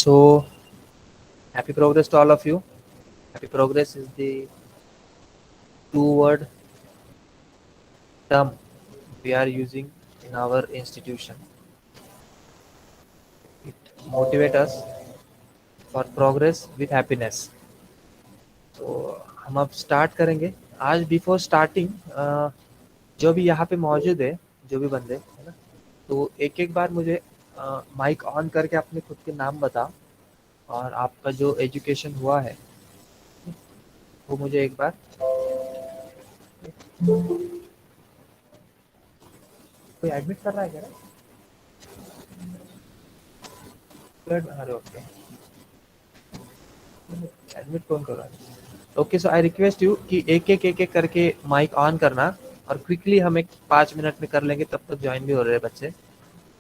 So, happy progress to all of you. Happy progress is the two-word term we are using in our institution. It motivates us for progress with happiness. तो हम अब start करेंगे आज। Before starting जो भी यहाँ पे मौजूद है, जो भी बंदे है ना, तो एक एक बार मुझे माइक ऑन करके अपने खुद के नाम बताओ और आपका जो एजुकेशन हुआ है वो मुझे एक बार। कोई एडमिट कर रहा है क्या? अरे ओके, एडमिट कौन कर रहा है? Okay, so I request you कि एक एक करके माइक ऑन करना और क्विकली हम एक 5 मिनट में कर लेंगे, तब तक ज्वाइन भी हो रहे हैं बच्चे।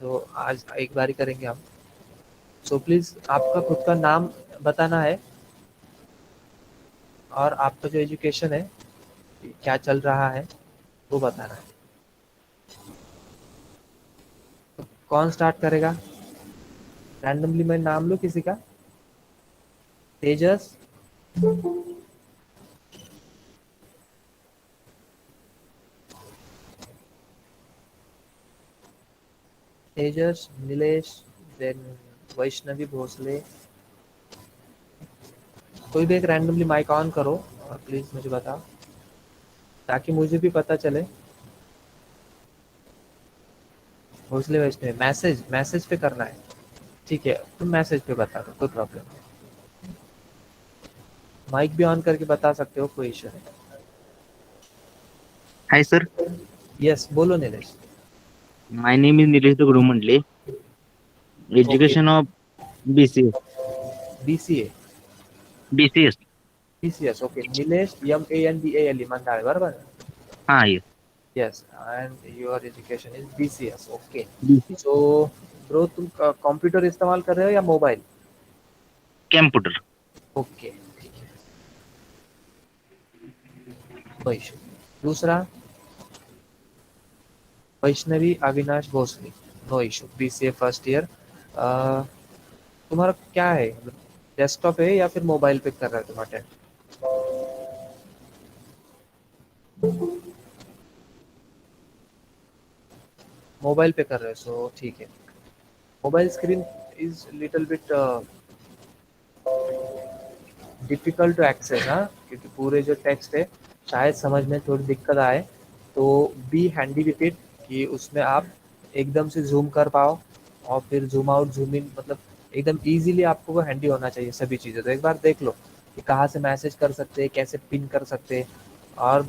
तो आज एक बारी करेंगे हम। सो प्लीज आपका खुद का नाम बताना है और आपका जो एजुकेशन है क्या चल रहा है वो बताना है। तो कौन स्टार्ट करेगा? रैंडमली मैं नाम लूँ किसी का? तेजस, तेजस, नीलेश, देन वैष्णवी भोसले। कोई भी एक रैंडमली माइक ऑन करो और प्लीज मुझे बताओ ताकि मुझे भी पता चले। भोसले वैष्णवी, मैसेज मैसेज पे करना है। ठीक है, तुम मैसेज पे बता दो, कोई प्रॉब्लम नहीं। माइक भी ऑन करके बता सकते हो, कोई इशू नहीं। Hi sir, यस, बोलो Nilesh. my name is Nilesh Gurumandle, okay, education of BCS. BCA, BCS. BCS, okay. Nilesh, MANDALE, मंडाळे, बरोबर? हाँ yes. Yes, and your education is BCS, okay. BCS. So bro, तुम कंप्यूटर इस्तेमाल कर रहे हो या मोबाइल? Computer. ओके, ठीक है, नो इशू। दूसरा, Vaishnavi Avinash Bhosale, no issue, BCA first year. तुम्हारा क्या है, डेस्कटॉप है या फिर मोबाइल पे कर रहे हो तुम अटेंड? मोबाइल पे कर रहे हो, सो ठीक है। Mobile screen is little bit difficult to access, हाँ, क्योंकि पूरे जो टेक्स्ट है शायद समझ में थोड़ी दिक्कत आए। तो बी हैंडी विथ इट कि उसमें आप एकदम से जूम कर पाओ और फिर जूम आउट जूम इन, मतलब एकदम इजीली आपको वो हैंडी होना चाहिए सभी चीज़ें। तो एक बार देख लो कि कहाँ से मैसेज कर सकते हैं, कैसे पिन कर सकते हैं, और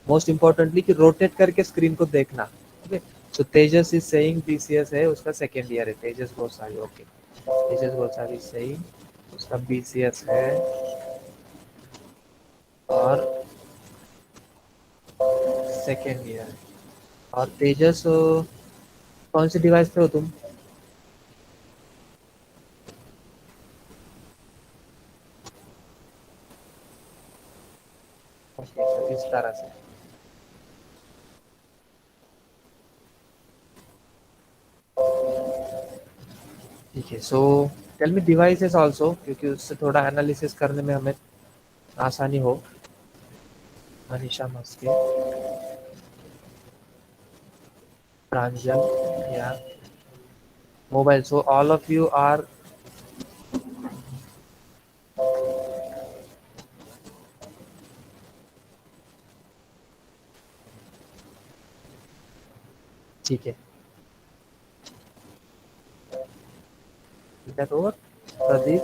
मोस्ट इम्पोर्टेंटली कि रोटेट करके स्क्रीन को देखना। Okay, so Tejas is saying BCS है, उसका सेकेंड ईयर है, तेजस गोसावी, ओके। तेजस गोसावी सही, उसका बीसीएस है। और सेकेंड ईयर। और तेजस, कौन सी डिवाइस पे हो तुम? ओके, तो इस तरह से। ठीक है, so tell me devices also, क्योंकि उससे थोड़ा एनालिसिस करने में हमें आसानी हो। मनीषा मस्के, प्रांजल, या mobile. So all of you are, ठीक है। दैट ओवर, प्रदीप,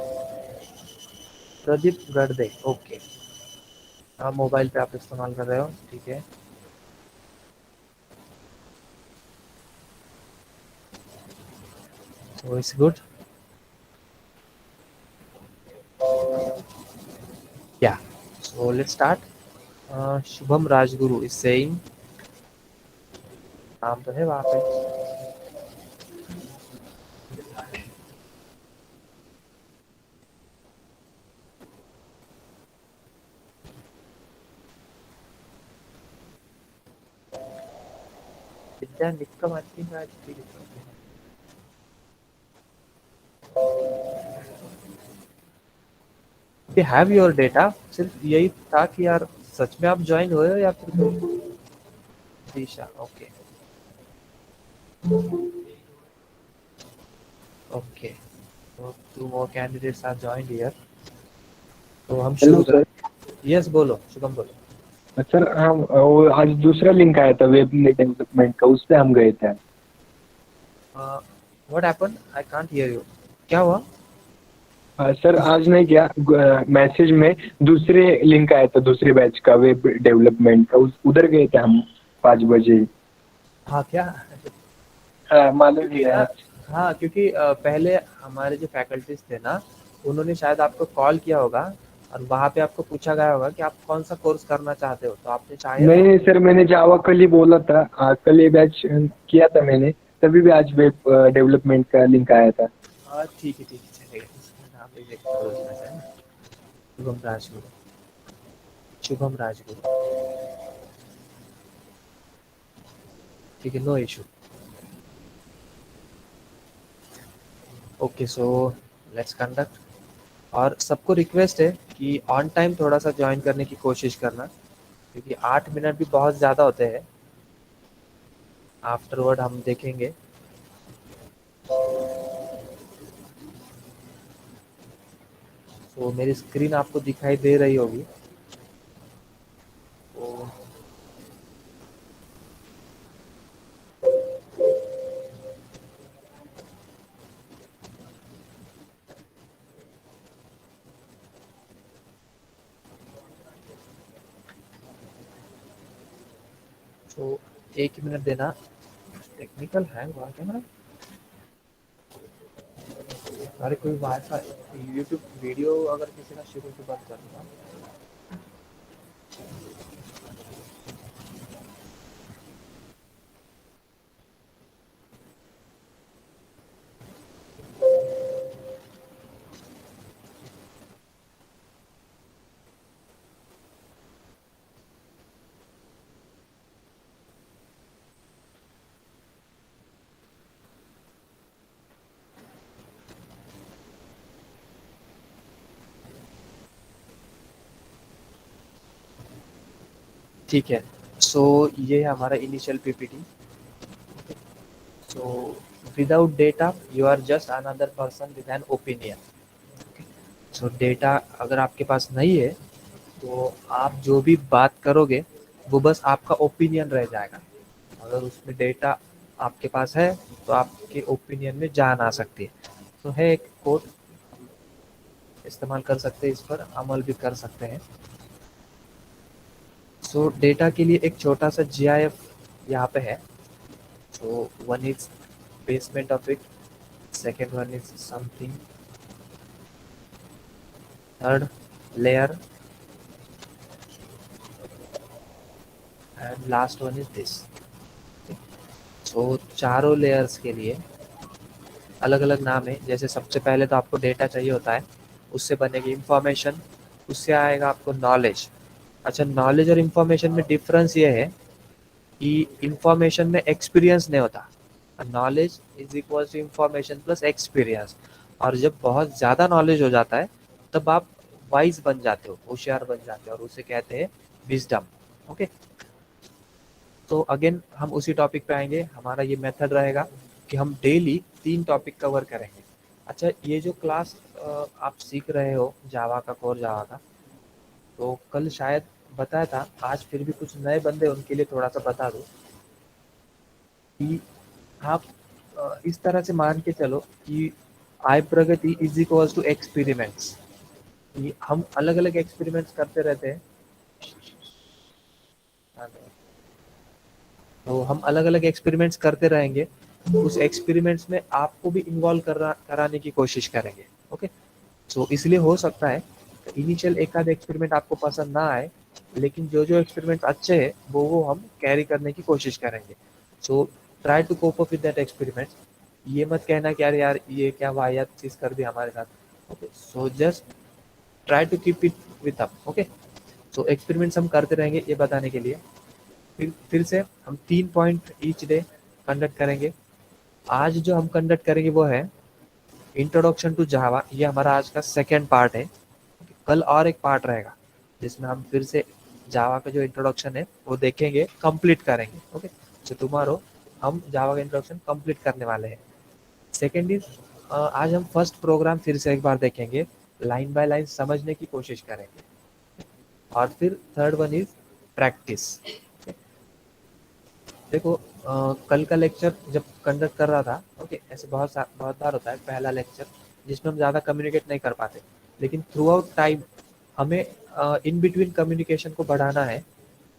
प्रदीप गर्दे, ओके। आप मोबाइल पे आप इस्तेमाल कर रहे हो, ठीक है। सो it's good, yeah. So let's start. Shubham Rajguru is saying, नाम तो है वहाँ पे। Vidya Nikkam, I think. We have your data, सिर्फ यही था कि यार सच में आप ज्वाइन हुए हो या फिर कोई दिशा। ओके ओके, तो 2 more candidates are joined here, तो हम हेलो शुरू सर। करें। यस बोलो शुभम बोलो। सर हम वो आज दूसरा लिंक आया था वेब डेवलपमेंट का, उस पे हम गए थे। What happened, I can't hear you, क्या हुआ? सर आज नहीं क्या, मैसेज में दूसरे लिंक आया था दूसरे बैच का वेब डेवलपमेंट का, उधर गए थे हम 5 बजे। हाँ क्या? हाँ मालूम क्योंकि नहीं है। हाँ क्योंकि पहले हमारे जो फैकल्टीज थे ना, उन्होंने शायद आपको कॉल किया होगा और वहाँ पे आपको पूछा गया होगा कि आप कौन सा कोर्स करना चाहते हो, तो आपने शायद नहीं सर, मैंने जावा कल ही बोला था, कल ये बैच किया था मैंने, तभी भी आज वेब डेवलपमेंट का लिंक आया था। ठीक है चलेगा, इसका नाम रिजेक्ट करो इसमें से, है ना? शुभम राजगुरु, शुभम राजगुरु, ठीक है, no issue. Okay so let's conduct, और सबको रिक्वेस्ट है कि ऑन टाइम थोड़ा सा ज्वाइन करने की कोशिश करना, क्योंकि 8 मिनट भी बहुत ज़्यादा होते हैं, आफ्टरवर्ड हम देखेंगे। तो मेरी स्क्रीन आपको दिखाई दे रही होगी, तो तो 1 मिनट देना, टेक्निकल हैंग हुआ क्या मेरा? अरे कोई वाईफाई यूट्यूब वीडियो अगर किसी का शुरू से बंद कर दूंगा। ठीक है, सो ये है हमारा initial PPT. So without data you are just another person with an opinion. So data अगर आपके पास नहीं है तो आप जो भी बात करोगे वो बस आपका ओपिनियन रह जाएगा। अगर उसमें डेटा आपके पास है तो आपके ओपिनियन में जान आ सकती है। तो है एक कोड, इस्तेमाल कर सकते हैं, इस पर अमल भी कर सकते हैं। सो डेटा के लिए एक छोटा सा GIF यहाँ पे है। So one is basement of it, second one is something, third layer, and last one is this. So चारों लेयर्स के लिए अलग अलग नाम है। जैसे सबसे पहले तो आपको डेटा चाहिए होता है, उससे बनेगी इंफॉर्मेशन, उससे आएगा आपको नॉलेज। अच्छा, नॉलेज और इन्फॉर्मेशन में डिफरेंस ये है कि इंफॉर्मेशन में एक्सपीरियंस नहीं होता, knowledge is equal to information plus experience. और जब बहुत ज़्यादा नॉलेज हो जाता है तब आप वाइज बन जाते हो, होशियार बन जाते हो, और उसे कहते हैं विजडम। ओके, तो अगेन हम उसी टॉपिक पे आएंगे। हमारा ये मेथड रहेगा कि हम डेली 3 टॉपिक कवर करेंगे। अच्छा, ये जो क्लास आप सीख रहे हो जावा का, कोर जावा का, तो कल शायद बताया था, आज फिर भी कुछ नए बंदे उनके लिए थोड़ा सा बता दूं कि आप इस तरह से मान के चलो कि आई प्रगति इज इक्वल्स टू एक्सपेरिमेंट्स। हम अलग अलग एक्सपेरिमेंट्स करते रहते हैं, तो हम अलग अलग एक्सपेरिमेंट्स करते रहेंगे। उस एक्सपेरिमेंट्स में आपको भी इन्वॉल्व कराने की कोशिश करेंगे। ओके, सो इसलिए हो सकता है इनिशियल एक आध एक्सपेरिमेंट आपको पसंद ना आए, लेकिन जो जो एक्सपेरिमेंट अच्छे हैं वो हम कैरी करने की कोशिश करेंगे। So try to cope up with that experiment. ये मत कहना कि यार यार ये क्या वाहियात चीज़ कर दी हमारे साथ। Okay, so just try to keep it with up. Okay, so experiments हम करते रहेंगे, ये बताने के लिए फिर से हम 3 पॉइंट ईच डे कंडक्ट करेंगे। आज जो हम कंडक्ट करेंगे वो है इंट्रोडक्शन टू जावा, ये हमारा आज का सेकेंड पार्ट है। कल और एक पार्ट रहेगा जिसमें हम फिर से जावा का जो इंट्रोडक्शन है वो देखेंगे, कंप्लीट करेंगे। ओके, सो टुमारो हम जावा का इंट्रोडक्शन कंप्लीट करने वाले हैं। सेकेंड इज, आज हम फर्स्ट प्रोग्राम फिर से एक बार देखेंगे, लाइन बाय लाइन समझने की कोशिश करेंगे। और फिर थर्ड वन इज प्रैक्टिस। देखो कल का लेक्चर जब कंडक्ट कर रहा था, ओके, ऐसे बहुत बार होता है पहला लेक्चर जिसमें हम ज़्यादा कम्युनिकेट नहीं कर पाते, लेकिन थ्रू आउट टाइम हमें इन बिटवीन कम्युनिकेशन को बढ़ाना है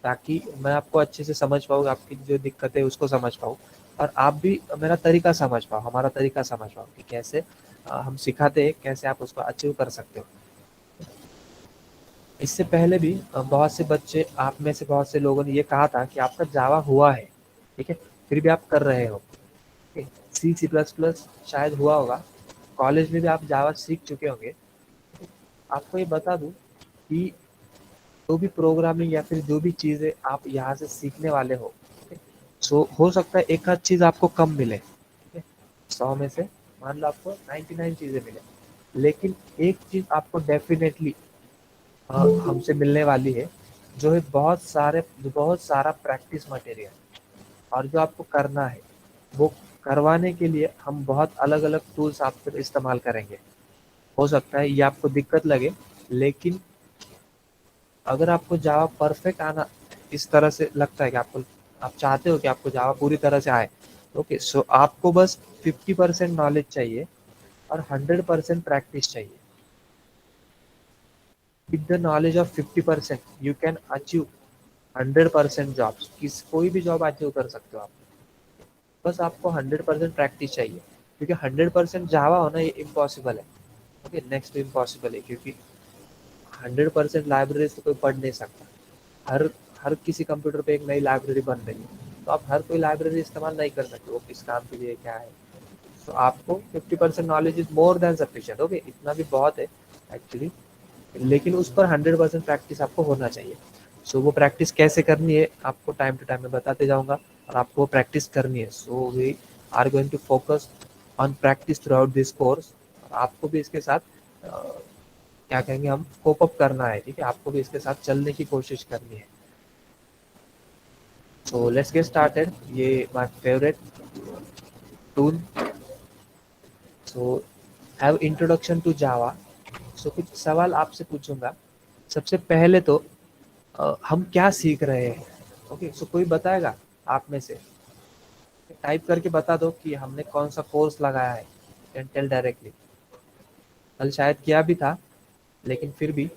ताकि मैं आपको अच्छे से समझ पाऊँ, आपकी जो दिक्कत है उसको समझ पाऊँ, और आप भी मेरा तरीका समझ पाओ, हमारा तरीका समझ पाओ कि कैसे हम सिखाते हैं, कैसे आप उसको अचीव कर सकते हो। इससे पहले भी बहुत से बच्चे, आप में से बहुत से लोगों ने ये कहा था कि आपका जावा हुआ है, ठीक है, फिर भी आप कर रहे हो। सी सी प्लस प्लस शायद हुआ होगा, कॉलेज में भी आप जावा सीख चुके होंगे। आपको ये बता दूं कि जो भी प्रोग्रामिंग या फिर जो भी चीज़ें आप यहाँ से सीखने वाले हो, सो हो सकता है एक आध चीज़ आपको कम मिले, ठीक है, 100 में से मान लो आपको 99 चीज़ें मिले, लेकिन एक चीज़ आपको डेफिनेटली हमसे मिलने वाली है, जो है बहुत सारा प्रैक्टिस मटेरियल। और जो आपको करना है वो करवाने के लिए हम बहुत अलग अलग टूल्स आप फिर इस्तेमाल करेंगे। हो सकता है ये आपको दिक्कत लगे, लेकिन अगर आपको जावा परफेक्ट आना इस तरह से लगता है कि आप चाहते हो कि आपको जावा पूरी तरह से आए, ओके, सो आपको बस 50% नॉलेज चाहिए और 100% प्रैक्टिस चाहिए। With the knowledge of 50% you can achieve 100% jobs. कोई भी जॉब अचीव कर सकते हो आप, बस आपको 100% प्रैक्टिस चाहिए, क्योंकि 100% जावा होना ये इम्पॉसिबल है। ओके, नेक्स्ट टू इम्पॉसिबल है, क्योंकि 100% लाइब्रेरी से कोई पढ़ नहीं सकता। हर हर किसी कंप्यूटर पे एक नई लाइब्रेरी बन रही है, तो आप हर कोई लाइब्रेरी इस्तेमाल नहीं कर सकते, वो किस काम के लिए क्या है। तो आपको 50% knowledge is more than sufficient. Okay, इतना भी बहुत है एक्चुअली, लेकिन उस पर 100% प्रैक्टिस आपको होना चाहिए। सो वो प्रैक्टिस कैसे करनी है आपको टाइम टू टाइम मैं बताते जाऊंगा, और आपको वो प्रैक्टिस करनी है। So we are going to focus on practice throughout this course. आपको भी इसके साथ क्या कहेंगे, हम कोप अप करना है, ठीक है, आपको भी इसके साथ चलने की कोशिश करनी है। So let's get started. ये my favourite tool. So have introduction to Java. So कुछ सवाल आपसे पूछूंगा। सबसे पहले तो हम क्या सीख रहे हैं। ओके, सो कोई बताएगा आप में से, टाइप करके बता दो कि हमने कौन सा कोर्स लगाया है। Can tell directly. कल शायद किया भी था, लेकिन फिर भी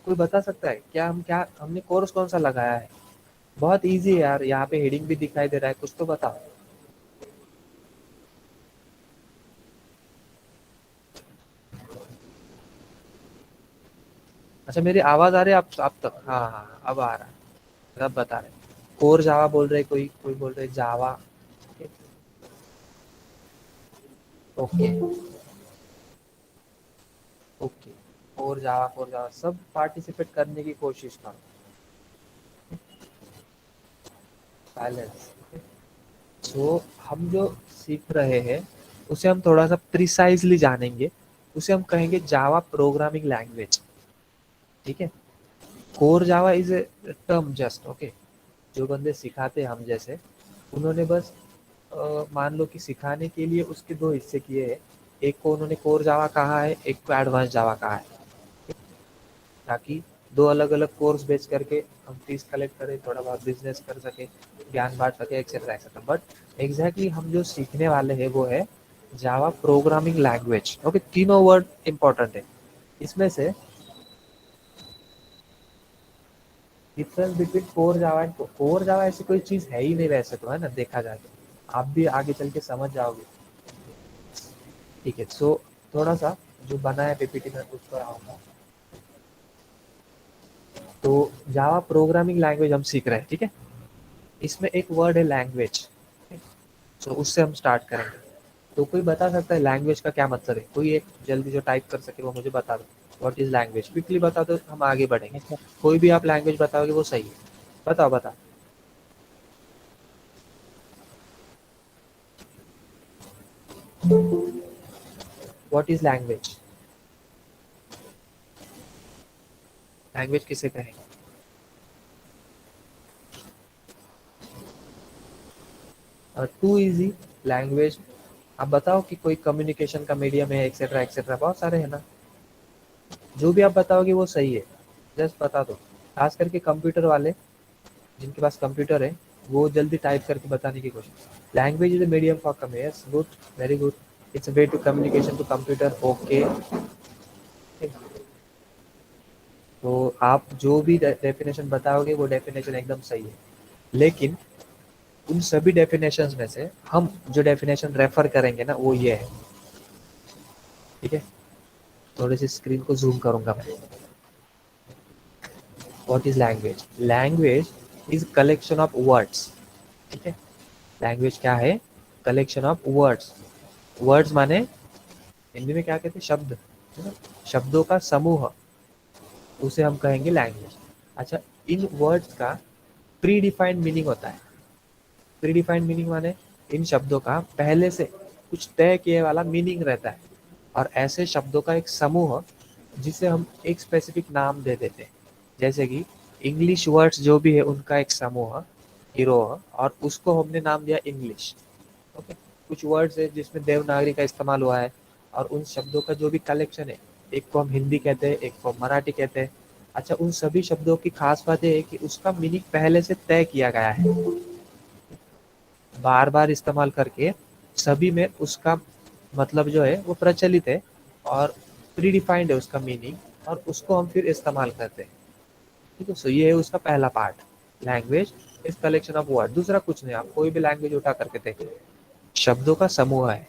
कोई बता सकता है क्या हमने कोर्स कौन सा लगाया है। बहुत इजी है यार, यहाँ पे हेडिंग भी दिखाई दे रहा है, कुछ तो बताओ। अच्छा, मेरी आवाज आ रही है आप तक? हाँ हाँ हाँ, अब आ रहा है, अब बता रहे। कोर जावा बोल रहे, कोई कोई बोल रहे जावा। ओके ओके, कोर जावा सब पार्टिसिपेट करने की कोशिश करो। बैलेंस। सो हम जो सीख रहे हैं उसे हम थोड़ा सा प्रिसाइजली जानेंगे। उसे हम कहेंगे जावा प्रोग्रामिंग लैंग्वेज, ठीक है। Core Java is a term just, okay. जो बंदे सिखाते हैं हम जैसे, उन्होंने बस मान लो कि सिखाने के लिए उसके दो हिस्से किए हैं। एक को उन्होंने कोर जावा कहा है, एक को एडवांस जावा कहा है, ताकि दो अलग अलग कोर्स बेच करके हम फीस कलेक्ट करें, थोड़ा बहुत बिजनेस कर सके, ज्ञान बांट सके, एक्सेट्रा एक्सेट्रा। बट एग्जैक्टली हम जो सीखने वाले हैं वो है जावा प्रोग्रामिंग लैंग्वेज। ओके, तीनों वर्ड इंपॉर्टेंट है इसमें से। Difference between core Java and core Java ऐसी कोई चीज है ही नहीं वैसे तो, है ना, देखा जाए तो आप भी आगे चल के समझ जाओगे, ठीक है। सो थोड़ा सा जो बना है पीपीटी में उस पर आऊंगा। तो जावा प्रोग्रामिंग लैंग्वेज हम सीख रहे हैं, ठीक है। इसमें एक वर्ड है लैंग्वेज, तो उससे हम स्टार्ट करेंगे। तो कोई बता सकता है लैंग्वेज का क्या मतलब है? कोई एक जल्दी जो टाइप कर सके वो मुझे बता दो। What is language? क्विकली बता दो, हम आगे बढ़ेंगे। अच्छा, कोई भी आप लैंग्वेज बताओगे वो सही है। बताओ बताओ। What is language? लैंग्वेज किसे कहेंगे? Too easy language. आप बताओ कि कोई कम्युनिकेशन का मीडियम है, एक्सेट्रा एक्सेट्रा, बहुत सारे हैं ना। जो भी आप बताओगे वो सही है, जस्ट बता दो। खास करके कंप्यूटर वाले, जिनके पास कंप्यूटर है, वो जल्दी टाइप करके बताने की कोशिश। Language is a medium for communication. Good, very good. It's a way to communication to computer. Okay, तो आप जो भी डेफिनेशन बताओगे वो डेफिनेशन एकदम सही है, लेकिन उन सभी डेफिनेशंस में से हम जो डेफिनेशन रेफर करेंगे ना, वो ये है। ठीक है, थोड़ी सी स्क्रीन को जूम करूंगा मैं। What is language? Language is collection of words. ठीक है, लैंग्वेज क्या है? Collection of words. वर्ड्स माने हिंदी में क्या कहते हैं? शब्द, है ना? शब्दों का समूह, उसे हम कहेंगे लैंग्वेज। अच्छा, इन वर्ड्स का प्री डिफाइंड मीनिंग होता है। प्री डिफाइंड मीनिंग माने इन शब्दों का पहले से कुछ तय किए वाला मीनिंग रहता है, और ऐसे शब्दों का एक समूह जिसे हम एक स्पेसिफिक नाम दे देते हैं। जैसे कि इंग्लिश वर्ड्स जो भी है उनका एक समूह, गिरोह, और उसको हमने नाम दिया इंग्लिश। ओके, कुछ वर्ड्स है जिसमें देवनागरी का इस्तेमाल हुआ है, और उन शब्दों का जो भी कलेक्शन है, एक को हम हिंदी कहते हैं, एक को हम मराठी कहते हैं। अच्छा, उन सभी शब्दों की खास बात ये है कि उसका मीनिंग पहले से तय किया गया है, बार बार इस्तेमाल करके सभी में उसका मतलब जो है वो प्रचलित है, और प्री डिफाइंड है उसका मीनिंग, और उसको हम फिर इस्तेमाल करते हैं। ठीक है, सो ये है उसका पहला part. Language is collection of word. दूसरा कुछ नहीं, आप कोई भी लैंग्वेज उठा करके देखिए, शब्दों का समूह है,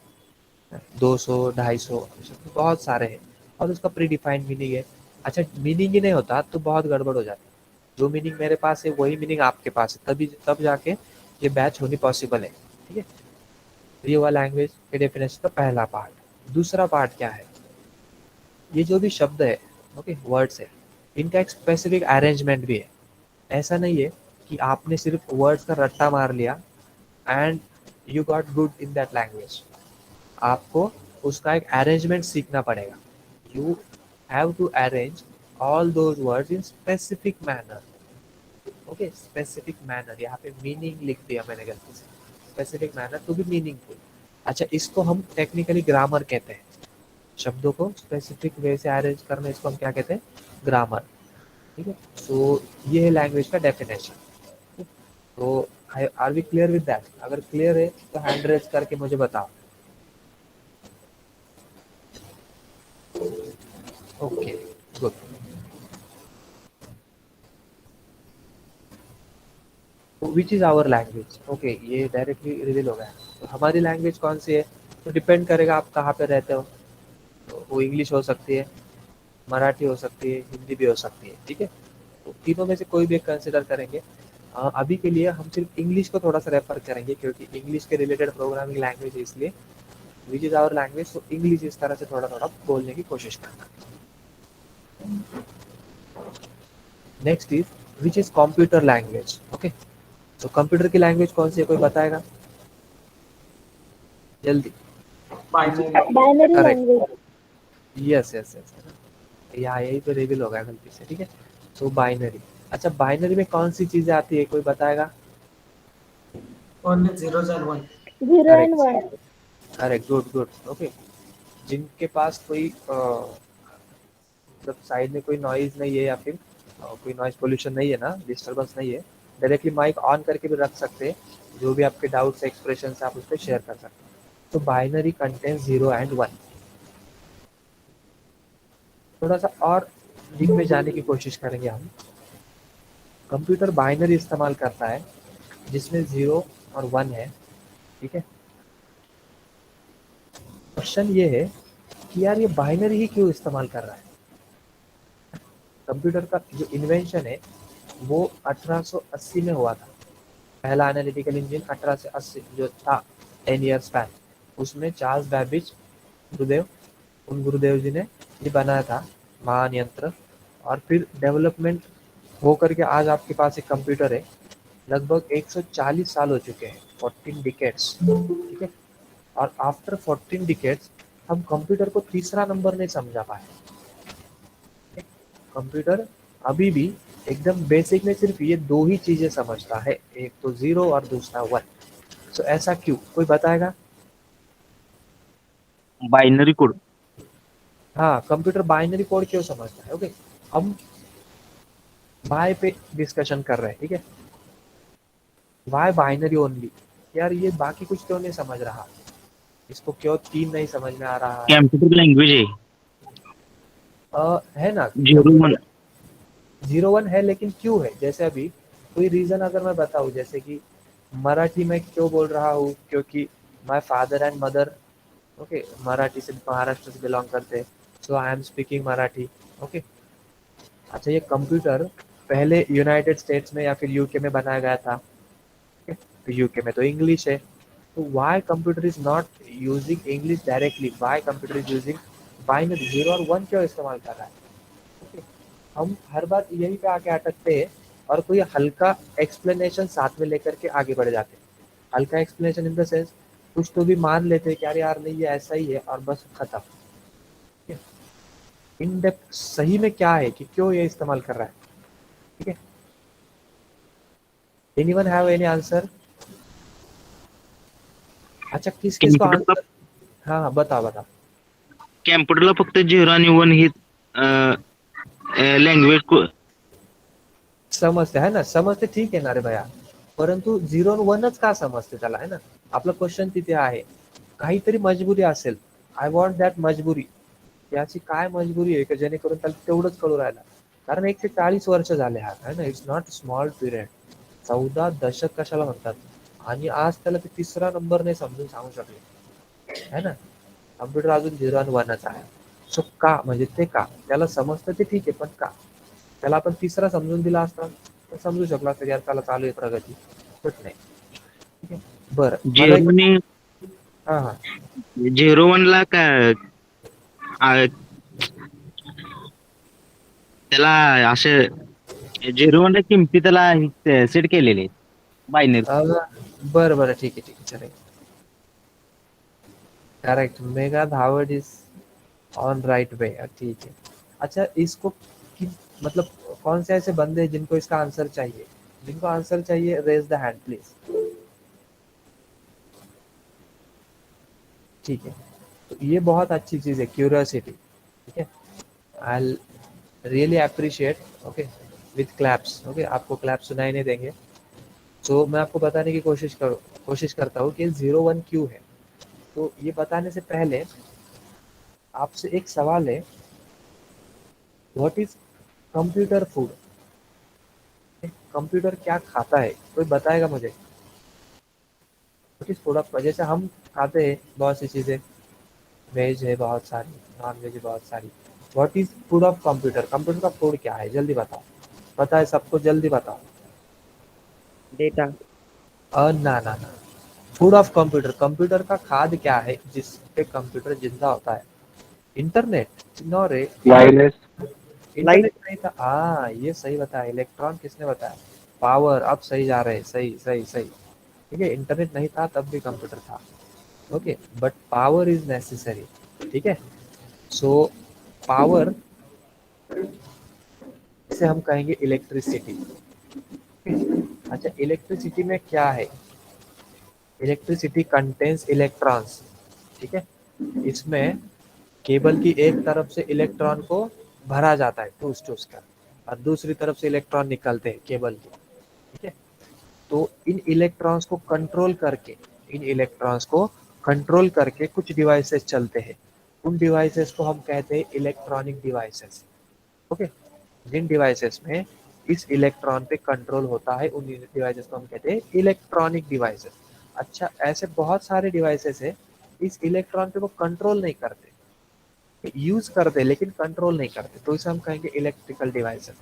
200 250 शब्द बहुत सारे हैं, और उसका प्री डिफाइंड मीनिंग है। अच्छा, मीनिंग ही नहीं होता तो बहुत गड़बड़ हो जाती है। जो मीनिंग मेरे पास है वही मीनिंग आपके पास है, तभी तब जाके ये बैच होनी पॉसिबल है। ठीक है, तो ये हुआ लैंग्वेज के डेफिनेशन का पहला पार्ट। दूसरा पार्ट क्या है? ये जो भी शब्द है, ओके, वर्ड्स है, इनका एक स्पेसिफिक अरेंजमेंट भी है। ऐसा नहीं है कि आपने सिर्फ वर्ड्स का रट्टा मार लिया and you got good in that language. आपको उसका एक अरेंजमेंट सीखना पड़ेगा। You have to arrange all those words in specific manner. Okay, specific manner, यहाँ पे मीनिंग लिख दिया मैंने गलती से। Specific manner to be meaningful. अच्छा, इसको हम टेक्निकली ग्रामर कहते हैं। शब्दों को स्पेसिफिक वे से अरेंज करना, इसको हम क्या कहते हैं? ग्रामर। ठीक है, सो ये है लैंग्वेज का डेफिनेशन। तो are we clear with that? अगर क्लियर है तो हैंड रेज करके मुझे बताओ। Okay, good. Which is our language? Okay, ये डायरेक्टली रिवील हो गया। तो हमारी लैंग्वेज कौन सी है? तो डिपेंड करेगा आप कहाँ पे रहते हो। तो वो इंग्लिश हो सकती है, मराठी हो सकती है, हिंदी भी हो सकती है। ठीक है, तो तीनों में से कोई भी एक कंसिडर करेंगे। अभी के लिए हम सिर्फ इंग्लिश को थोड़ा सा रेफर करेंगे, क्योंकि इंग्लिश के रिलेटेड प्रोग्रामिंग लैंग्वेज है, इसलिए विच इज़ आवर लैंग्वेज। तो इंग्लिश इस तरह से थोड़ा थोड़ा बोलने की कोशिश करना। Next is which is computer language. Okay, तो कंप्यूटर की लैंग्वेज कौन सी है, कोई बताएगा जल्दी? Binary correct, language. Yes yes yes, यहाँ यही पे रिवील हो गया गलती से। ठीक है, तो बाइनरी। अच्छा, बाइनरी में कौन सी चीजें आती है, कोई बताएगा? Only zeros and one. 0 and 1। Correct, correct, good good. Okay, जिनके पास कोई मतलब साइड में कोई नॉइज नहीं है, या फिर कोई नॉइज पोल्यूशन नहीं है ना, डिस्टर्बेंस नहीं है, डायरेक्टली माइक ऑन करके भी रख सकते हैं। जो भी आपके डाउट्स एक्सप्रेशन आप उस पर शेयर कर सकते हैं। तो बाइनरी कंटेंट 0 and 1। थोड़ा सा और डीप में जाने की कोशिश करेंगे हम। कंप्यूटर बाइनरी इस्तेमाल करता है जिसमें 0 और 1 है। ठीक है, क्वेश्चन ये है कि यार ये बाइनरी ही क्यों इस्तेमाल कर रहा है? कंप्यूटर का जो इन्वेंशन है वो 1880 में हुआ था। पहला एनालिटिकल इंजन 1880 जो था, 10 years बैक, उसमें चार्ल्स बैबिज गुरुदेव, उन गुरुदेव जी ने ये बनाया था महायंत्र। और फिर डेवलपमेंट हो करके आज आपके पास एक कंप्यूटर है। लगभग 140 साल हो चुके हैं, 14 डिकेड्स। ठीक है, और आफ्टर 14 डिकेड्स हम कंप्यूटर को तीसरा नंबर नहीं समझा पाए। कंप्यूटर अभी भी एकदम बेसिक में सिर्फ ये दो ही चीजें समझता है, एक तो 0 और दूसरा 1। तो ऐसा क्यों, कोई बताएगा? Binary code. हाँ, कंप्यूटर बाइनरी कोड क्यों समझता है? ओके, हम वाई पे डिस्कशन कर रहे हैं, ठीक है। वाई बाइनरी ओनली, यार ये बाकी कुछ क्यों नहीं समझ रहा, इसको क्यों 3 नहीं समझ में आ रहा है? कंप्यूटर लैंग्वेज है। है ना, 01। कंप्यूटर 0-1 है, लेकिन क्यों है? जैसे अभी कोई रीजन अगर मैं बताऊं, जैसे कि मराठी में क्यों बोल रहा हूँ, क्योंकि my father and mother, okay, Marathi से, महाराष्ट्र से बिलोंग करते हैं, so I am speaking Marathi. Okay, अच्छा, ये कंप्यूटर पहले यूनाइटेड स्टेट्स में या फिर यूके में बनाया गया था, तो यूके में तो इंग्लिश है, तो why computer is not using English directly, why computer is using binary 0 और 1 क्यों इस्तेमाल कर रहा है? Okay, हम हर बार यहीं पे आके अटकते हैं और कोई हल्का एक्सप्लेनेशन साथ में लेकर के आगे बढ़ जाते हैं। हल्का एक्सप्लेनेशन इन द सेंस, कुछ तो भी मान लेते हैं कि यार यार नहीं ये ऐसा ही है, और बस खत्म। इन डेप्थ सही में क्या है कि क्यों ये इस्तेमाल कर रहा है, ठीक है। Anyone have any answer? अच्छा, किस किस को कॅम्प्युटरला आंसर? हाँ हाँ, बताओ बताओ। कॅम्प्युटरला फक्त 0 आणि 1 ही लँग्वेज समजते है ना, समजते, ठीक आहे ना रे भया, परंतु 0 आणि 1च का समजते त्याला, है ना? आपला क्वेश्चन तिथे आहे, काहीतरी मजबुरी असेल, आय वॉन्ट दॅट मजबुरी, याची काय मजबुरी आहे की जेणेकरून त्याला तेवढंच कळू राहिलं? कारण 1 ते 40 वर्ष झाले हा, है ना, इट्स नॉट स्मॉल पिरियड, 14 दशक कशाला म्हणतात, आणि आज त्याला ते तिसरा नंबर नाही समजून सांगू शकले, है ना. कम्प्युटर अजून 0 आणि 1च आहे. सो का, म्हणजे ते का त्याला समजतं ते ठीक आहे, पण का? त्याला आपण तिसरा समजून दिला असता तर समजू शकला असता, यार त्याला चालू आहे प्रगती, होत नाही, ठीक आहे. बरं, मला एक, 0 आणि हा हा 01 ला का त्याला असे 01 ला किमती त्याला सेट केलेले आहेत बायनरी. बरं बरं, ठीक आहे ठीक आहे, चलेगा, correct, Megha Dhawad is on right way, ठीक है। अच्छा, इसको मतलब कौन से ऐसे बंदे हैं जिनको इसका आंसर चाहिए? जिनको आंसर चाहिए, रेज द हैंड प्लीज। ठीक है, तो ये बहुत अच्छी चीज है, क्यूरियोसिटी, ठीक है। I really appreciate, okay, with claps, okay, आपको क्लैप सुनाई नहीं देंगे, तो मैं आपको बताने की कोशिश करता हूँ कि 0-1 क्यों है। तो ये बताने से पहले आपसे एक सवाल है, what is computer food? Computer क्या खाता है, कोई बताएगा मुझे? व्हाट इज फूड ऑफ, जैसे हम खाते हैं बहुत सी चीजें, वेज है बहुत सारी, नॉन वेज है बहुत सारी, what is food of computer? Computer का फूड क्या है, जल्दी बताओ, पता है सबको, जल्दी बताओ। डेटा। ना ना ना, फूड ऑफ कंप्यूटर, कंप्यूटर का खाद्य क्या है जिसपे कंप्यूटर जिंदा होता है? इंटरनेट? नो रे, वायरस। इंटरनेट नहीं था, हाँ ये सही बताया, इलेक्ट्रॉन किसने बताया? पावर, अब सही जा रहे हैं, सही सही सही, ठीक है। इंटरनेट नहीं था तब भी कंप्यूटर था, okay, but power is necessary, ठीक है। सो पावर से हम कहेंगे इलेक्ट्रिसिटी। अच्छा, इलेक्ट्रिसिटी में क्या है? इलेक्ट्रिसिटी कंटेन्स इलेक्ट्रॉन्स, ठीक है। इसमें केबल की एक तरफ से इलेक्ट्रॉन को भरा जाता है ठूस ठूस कर, और दूसरी तरफ से इलेक्ट्रॉन निकलते हैं केबल के, ठीक है। तो इन इलेक्ट्रॉन्स को कंट्रोल करके, इन इलेक्ट्रॉन्स को कंट्रोल करके कुछ डिवाइसेस चलते हैं, उन डिवाइसेस को हम कहते हैं इलेक्ट्रॉनिक डिवाइसेस, ओके। जिन डिवाइसेस में इस इलेक्ट्रॉन पे कंट्रोल होता है, उन डिवाइसेस को हम कहते हैं इलेक्ट्रॉनिक डिवाइसेस। अच्छा, ऐसे बहुत सारे डिवाइसेस है, इस इलेक्ट्रॉन पे वो कंट्रोल नहीं करते, यूज करते लेकिन कंट्रोल नहीं करते, तो इसे हम कहेंगे electrical devices,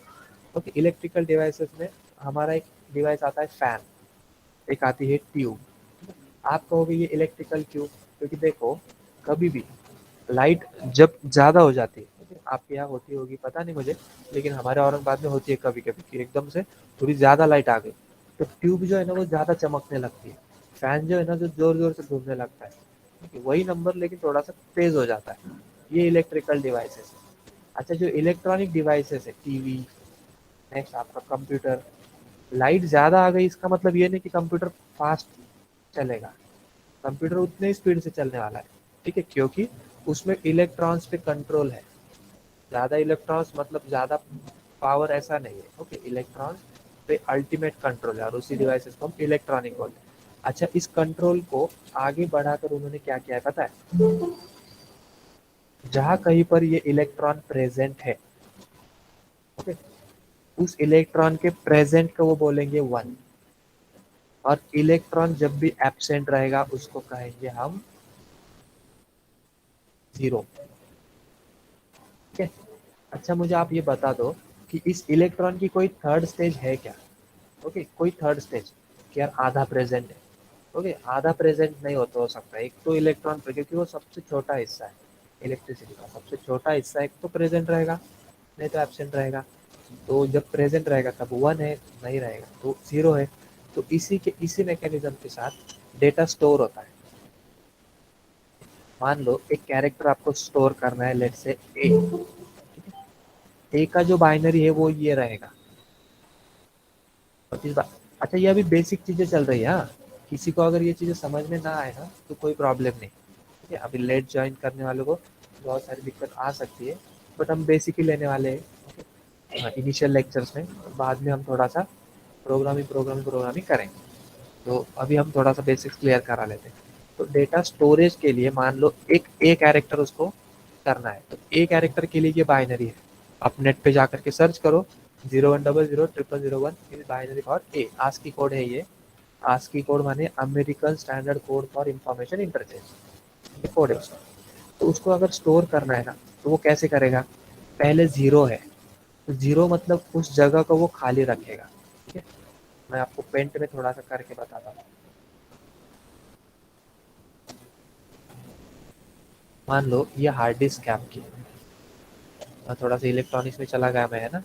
okay. Electrical devices में हमारा एक डिवाइस आता है फैन, एक आती है ट्यूब। आप कहोगे ये इलेक्ट्रिकल क्यों? क्योंकि देखो, कभी भी लाइट जब ज्यादा हो जाती है, आपके यहाँ होती होगी पता नहीं मुझे, लेकिन हमारे औरंगाबाद में होती है कभी कभी कि एकदम से थोड़ी ज्यादा लाइट आ गई, तो ट्यूब जो है ना वो ज्यादा चमकने लगती है, फैन जो है ना जो जोर जोर से घूमने लगता है, वही नंबर लेकिन थोड़ा सा तेज हो जाता है। ये इलेक्ट्रिकल डिवाइसेस है। अच्छा, जो इलेक्ट्रॉनिक डिवाइसेस है, टीवी, नेक्स्ट आपका कंप्यूटर, लाइट ज़्यादा आ गई इसका मतलब ये नहीं कि कंप्यूटर फास्ट चलेगा। कंप्यूटर उतने ही स्पीड से चलने वाला है, ठीक है, क्योंकि उसमें इलेक्ट्रॉन्स पे कंट्रोल है। ज़्यादा इलेक्ट्रॉन्स मतलब ज़्यादा पावर ऐसा नहीं है। ओके, इलेक्ट्रॉन्स पे अल्टीमेट कंट्रोल है और उसी डिवाइसेस को हम इलेक्ट्रॉनिक बोलते हैं। अच्छा, इस कंट्रोल को आगे बढ़ाकर उन्होंने क्या किया है पता है? जहाँ कहीं पर ये इलेक्ट्रॉन प्रेजेंट है, ओके, उस इलेक्ट्रॉन के प्रेजेंट को वो बोलेंगे 1, और इलेक्ट्रॉन जब भी एब्सेंट रहेगा उसको कहेंगे हम 0। ठीक है। अच्छा, मुझे आप ये बता दो कि इस इलेक्ट्रॉन की कोई थर्ड स्टेज है क्या? ओके, कोई थर्ड स्टेज कि यार आधा प्रेजेंट है। ओके, आधा प्रेजेंट नहीं होता, हो सकता है एक तो इलेक्ट्रॉन पे, क्योंकि वो सबसे छोटा हिस्सा है इलेक्ट्रिसिटी का, सबसे छोटा हिस्सा एक तो प्रेजेंट रहेगा, नहीं तो एब्सेंट रहेगा। तो जब प्रेजेंट रहेगा तब 1 है, नहीं रहेगा तो 0 है। तो इसी मैकेनिज्म के साथ डेटा स्टोर होता है। मान लो एक कैरेक्टर आपको स्टोर करना है, लेट्स से ए। ए का जो बाइनरी है वो ये रहेगा। और इस बार, अच्छा, ये अभी बेसिक चीजें चल रही है, हाँ। किसी को अगर ये चीजें समझ में ना आए ना तो कोई प्रॉब्लम नहीं। ठीक है, अभी लेट ज्वाइन करने वालों को बहुत सारी दिक्कत आ सकती है, बट हम बेसिक ही लेने वाले हैं इनिशियल लेक्चर्स में। बाद में हम थोड़ा सा प्रोग्रामिंग करेंगे। तो अभी हम थोड़ा सा बेसिक्स क्लियर करा लेते हैं। तो डेटा स्टोरेज के लिए मान लो एक ए कैरेक्टर उसको करना है, तो ए कैरेक्टर के लिए ये बाइनरी है। आप नेट पे जाकर के सर्च करो 01000001 is binary for A. ASCII code है ये। आस्की कोड माने American standard code for information interchange, ये कोड है उसका। तो उसको अगर स्टोर करना है ना, तो वो कैसे करेगा? पहले 0 है, तो 0 मतलब उस जगह को वो खाली रखेगा। ठीक है, मैं आपको पेंट में थोड़ा सा करके बताता हूँ। मान लो ये हार्ड डिस्क है आपकी, थोड़ा सा इलेक्ट्रॉनिक्स में चला गया मैं, है ना,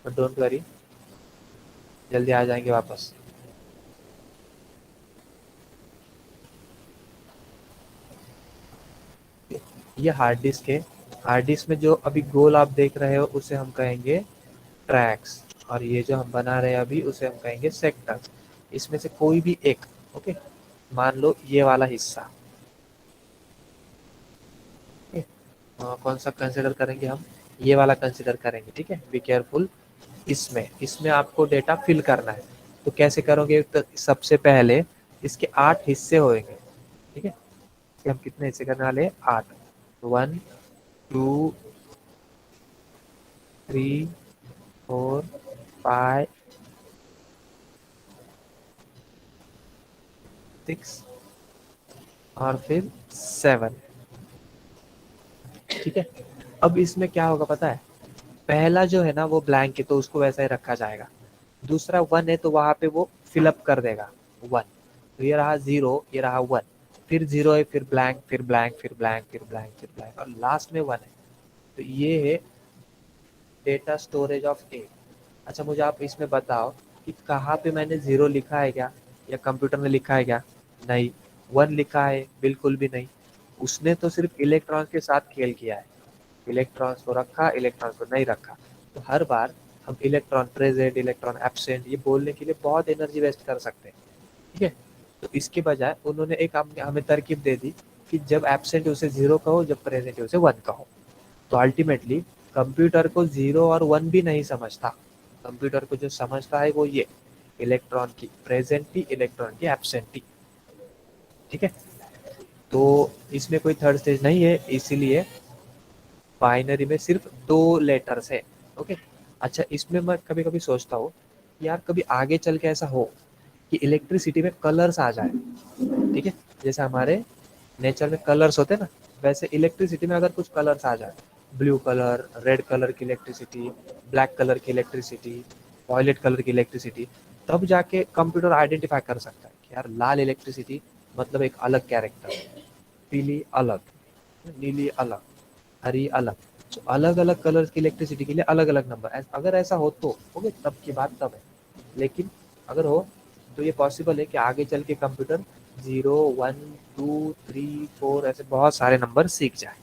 बट डोंट वरी, जल्दी आ जाएंगे वापस। ये हार्ड डिस्क है। हार्ड डिस्क में जो अभी गोल आप देख रहे हो उसे हम कहेंगे ट्रैक्स, और ये जो हम बना रहे हैं अभी उसे हम कहेंगे सेक्टर। इसमें से कोई भी एक, ओके, मान लो ये वाला हिस्सा, ठीक है, कौन सा कंसिडर करेंगे हम? ये वाला कंसिडर करेंगे। ठीक है, बी केयरफुल। इसमें इसमें आपको डेटा फिल करना है। तो कैसे करोगे? तो सबसे पहले इसके 8 हिस्से होंगे। ठीक है, इसके हम कितने हिस्से करने वाले हैं? 8। 1 2 3 4 5 6 और फिर 7। ठीक है, अब इसमें क्या होगा पता है? पहला जो है ना वो ब्लैंक है, तो उसको वैसा ही रखा जाएगा। दूसरा 1 है तो वहां पे वो फिलअप कर देगा 1। तो ये रहा 0, ये रहा 1, फिर 0 है, फिर ब्लैंक, फिर ब्लैंक, फिर ब्लैंक, फिर ब्लैंक, फिर ब्लैंक, और लास्ट में 1 है। तो ये है डेटा स्टोरेज ऑफ ए। अच्छा, मुझे आप इसमें बताओ कि कहाँ पे मैंने 0 लिखा है क्या, या कंप्यूटर ने लिखा है क्या? नहीं। 1 लिखा है? बिल्कुल भी नहीं। उसने तो सिर्फ इलेक्ट्रॉन के साथ खेल किया है, इलेक्ट्रॉन्स को रखा, इलेक्ट्रॉन्स को नहीं रखा। तो हर बार हम इलेक्ट्रॉन प्रेजेंट, इलेक्ट्रॉन एब्सेंट ये बोलने के लिए बहुत एनर्जी वेस्ट कर सकते हैं। ठीक है, तो इसके बजाय उन्होंने एक हमें तरकीब दे दी कि जब एब्सेंट है उसे 0 कहो, जब प्रेजेंट है उसे 1 कहो। तो अल्टीमेटली कंप्यूटर को 0 और 1 भी नहीं समझता। कंप्यूटर को जो समझता है वो ये इलेक्ट्रॉन की प्रेजेंटी, इलेक्ट्रॉन की एब्सेंटी। ठीक है, तो इसमें कोई थर्ड स्टेज नहीं है, इसीलिए बाइनरी में सिर्फ 2 लेटर्स है। ओके। अच्छा, इसमें मैं कभी कभी सोचता हूँ यार कभी आगे चल के ऐसा हो कि इलेक्ट्रिसिटी में कलर्स आ जाए। ठीक है, जैसे हमारे नेचर में कलर्स होते हैं ना, वैसे इलेक्ट्रिसिटी में अगर कुछ कलर्स आ जाए, ब्लू कलर, रेड कलर की इलेक्ट्रिसिटी, ब्लैक कलर की इलेक्ट्रिसिटी, वॉयलेट कलर की इलेक्ट्रिसिटी, तब जाके कंप्यूटर आइडेंटिफाई कर सकता है कि यार लाल इलेक्ट्रिसिटी मतलब एक अलग कैरेक्टर, पीली अलग, नीली अलग, हरी अलग। तो अलग अलग कलर्स की इलेक्ट्रिसिटी के लिए अलग अलग नंबर। अगर ऐसा हो तो ओके, तब की बात तब है। लेकिन अगर हो तो ये पॉसिबल है कि आगे चल के कंप्यूटर 0 1 2 3 4 ऐसे बहुत सारे नंबर सीख जाए।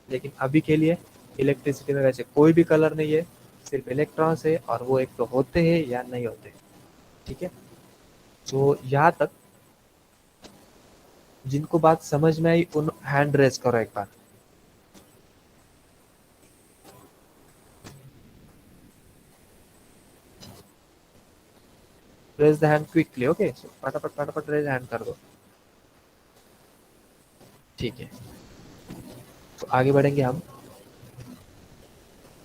लेकिन अभी के लिए इलेक्ट्रिसिटी में वैसे कोई भी कलर नहीं है, सिर्फ इलेक्ट्रॉन्स है, और वो एक तो होते हैं या नहीं होते। ठीक है, तो यहाँ तक जिनको बात समझ में आई उन हैंड रेज करो एक बार। Raise the hand quickly. Okay, फटाफट फटाफट रेज हैंड कर दो। ठीक है, तो आगे बढ़ेंगे हम।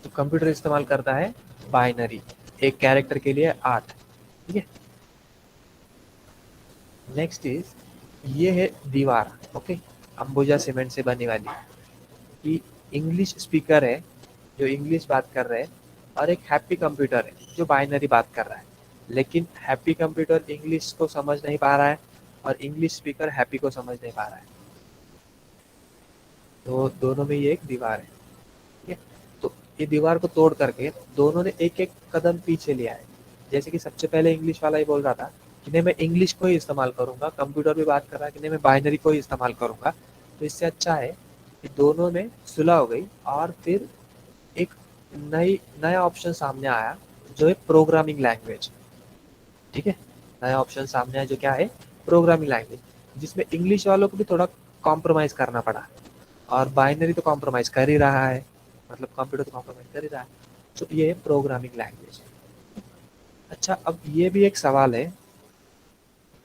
तो कंप्यूटर इस्तेमाल करता है बाइनरी, एक कैरेक्टर के लिए 8। ठीक है, नेक्स्ट इज, ये है दीवार। ओके, अंबुजा सीमेंट से बनी वाली, कि इंग्लिश स्पीकर है जो इंग्लिश बात कर रहे हैं, और एक हैप्पी कंप्यूटर है जो बाइनरी बात कर रहा है। लेकिन हैप्पी कंप्यूटर इंग्लिश को समझ नहीं पा रहा है, और इंग्लिश स्पीकर हैप्पी को समझ नहीं पा रहा है। तो दोनों में ये एक दीवार है। ठीक है, तो ये दीवार को तोड़ करके दोनों ने एक एक कदम पीछे लिया है। जैसे कि सबसे पहले इंग्लिश वाला ही बोल रहा था कि नहीं मैं इंग्लिश को ही इस्तेमाल करूंगा, कंप्यूटर भी बात कर रहा है कि नहीं मैं बाइनरी को ही इस्तेमाल करूंगा। तो इससे अच्छा है कि दोनों में सुलह हो गई, और फिर एक नया ऑप्शन सामने आया जो है प्रोग्रामिंग लैंग्वेज। ठीक है, नया ऑप्शन सामने आया जो क्या है, प्रोग्रामिंग लैंग्वेज, जिसमें इंग्लिश वालों को भी थोड़ा कॉम्प्रोमाइज करना पड़ा, और बाइनरी तो कॉम्प्रोमाइज कर ही रहा है, मतलब कंप्यूटर तो कॉम्प्रोमाइज कर ही रहा है। तो ये है प्रोग्रामिंग लैंग्वेज। अच्छा, अब ये भी एक सवाल है